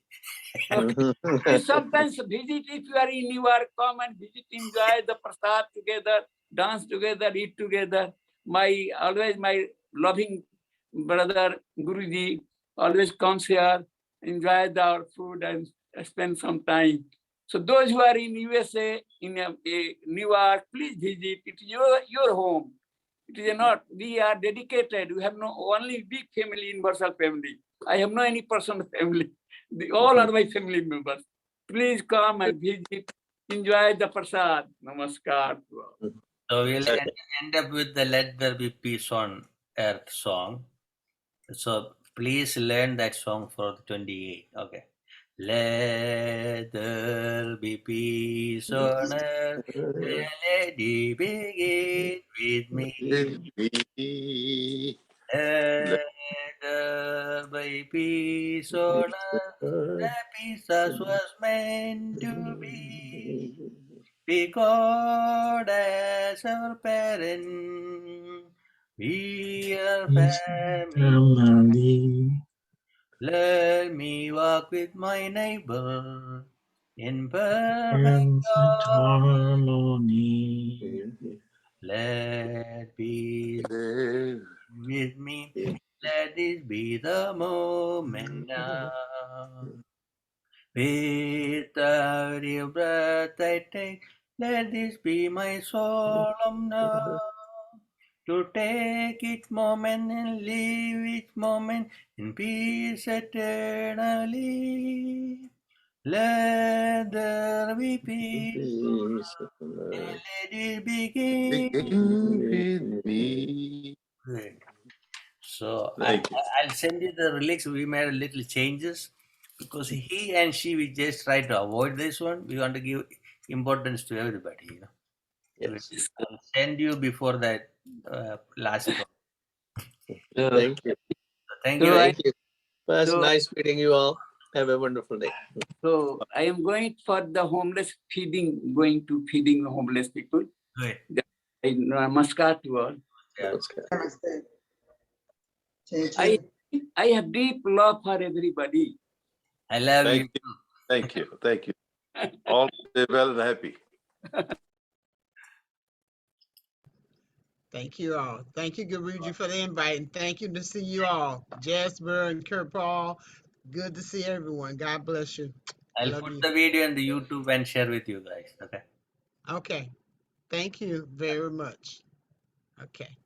You sometimes visit, if you are in New York, come and visit, enjoy the prasad together, dance together, eat together. Always my loving brother Guruji always comes here, enjoy our food and spend some time. So those who are in USA, in New York, please visit. It's your home. It is not. We are dedicated. We have no only big family, universal family. I have no any personal family. All are my family members. Please come and visit. Enjoy the prasad. Namaskar. So we'll end up with the Let There Be Peace on Earth song. So please learn that song for the 28. Okay. Let there be peace on earth. Let it begin with me. Let there be peace on earth. The peace that was meant to be. Be God as our parent. We are family. Let me walk with my neighbor in perfect harmony. Let peace be with me. Let this be the moment now. Without your breath I take, let this be my solemn now. To take each moment and live each moment in peace eternally. Let there be peace. Let it begin. With me. Good. So Thank you. I'll send you the lyrics. We made a little changes because he and she, we just try to avoid this one. We want to give importance to everybody, you know. Yes. I'll send you before that last one. Thank you. Thank you. Thank you. Well, it's So- nice meeting you all. Have a wonderful day. So I am going for the homeless feeding, going to feeding the homeless people. Good. Namaskar to all. Yeah. Namaste. Thank you. I have deep love for everybody. I love you. Thank you. Thank you. Thank you. All stay well and happy. Thank you all. Thank you, Guruji, for the invite, and thank you to see you all. Jasper and Kurt Paul, good to see everyone. God bless you. I'll Love put you. the video in the YouTube and share with you guys. Okay. Okay. Thank you very much. Okay.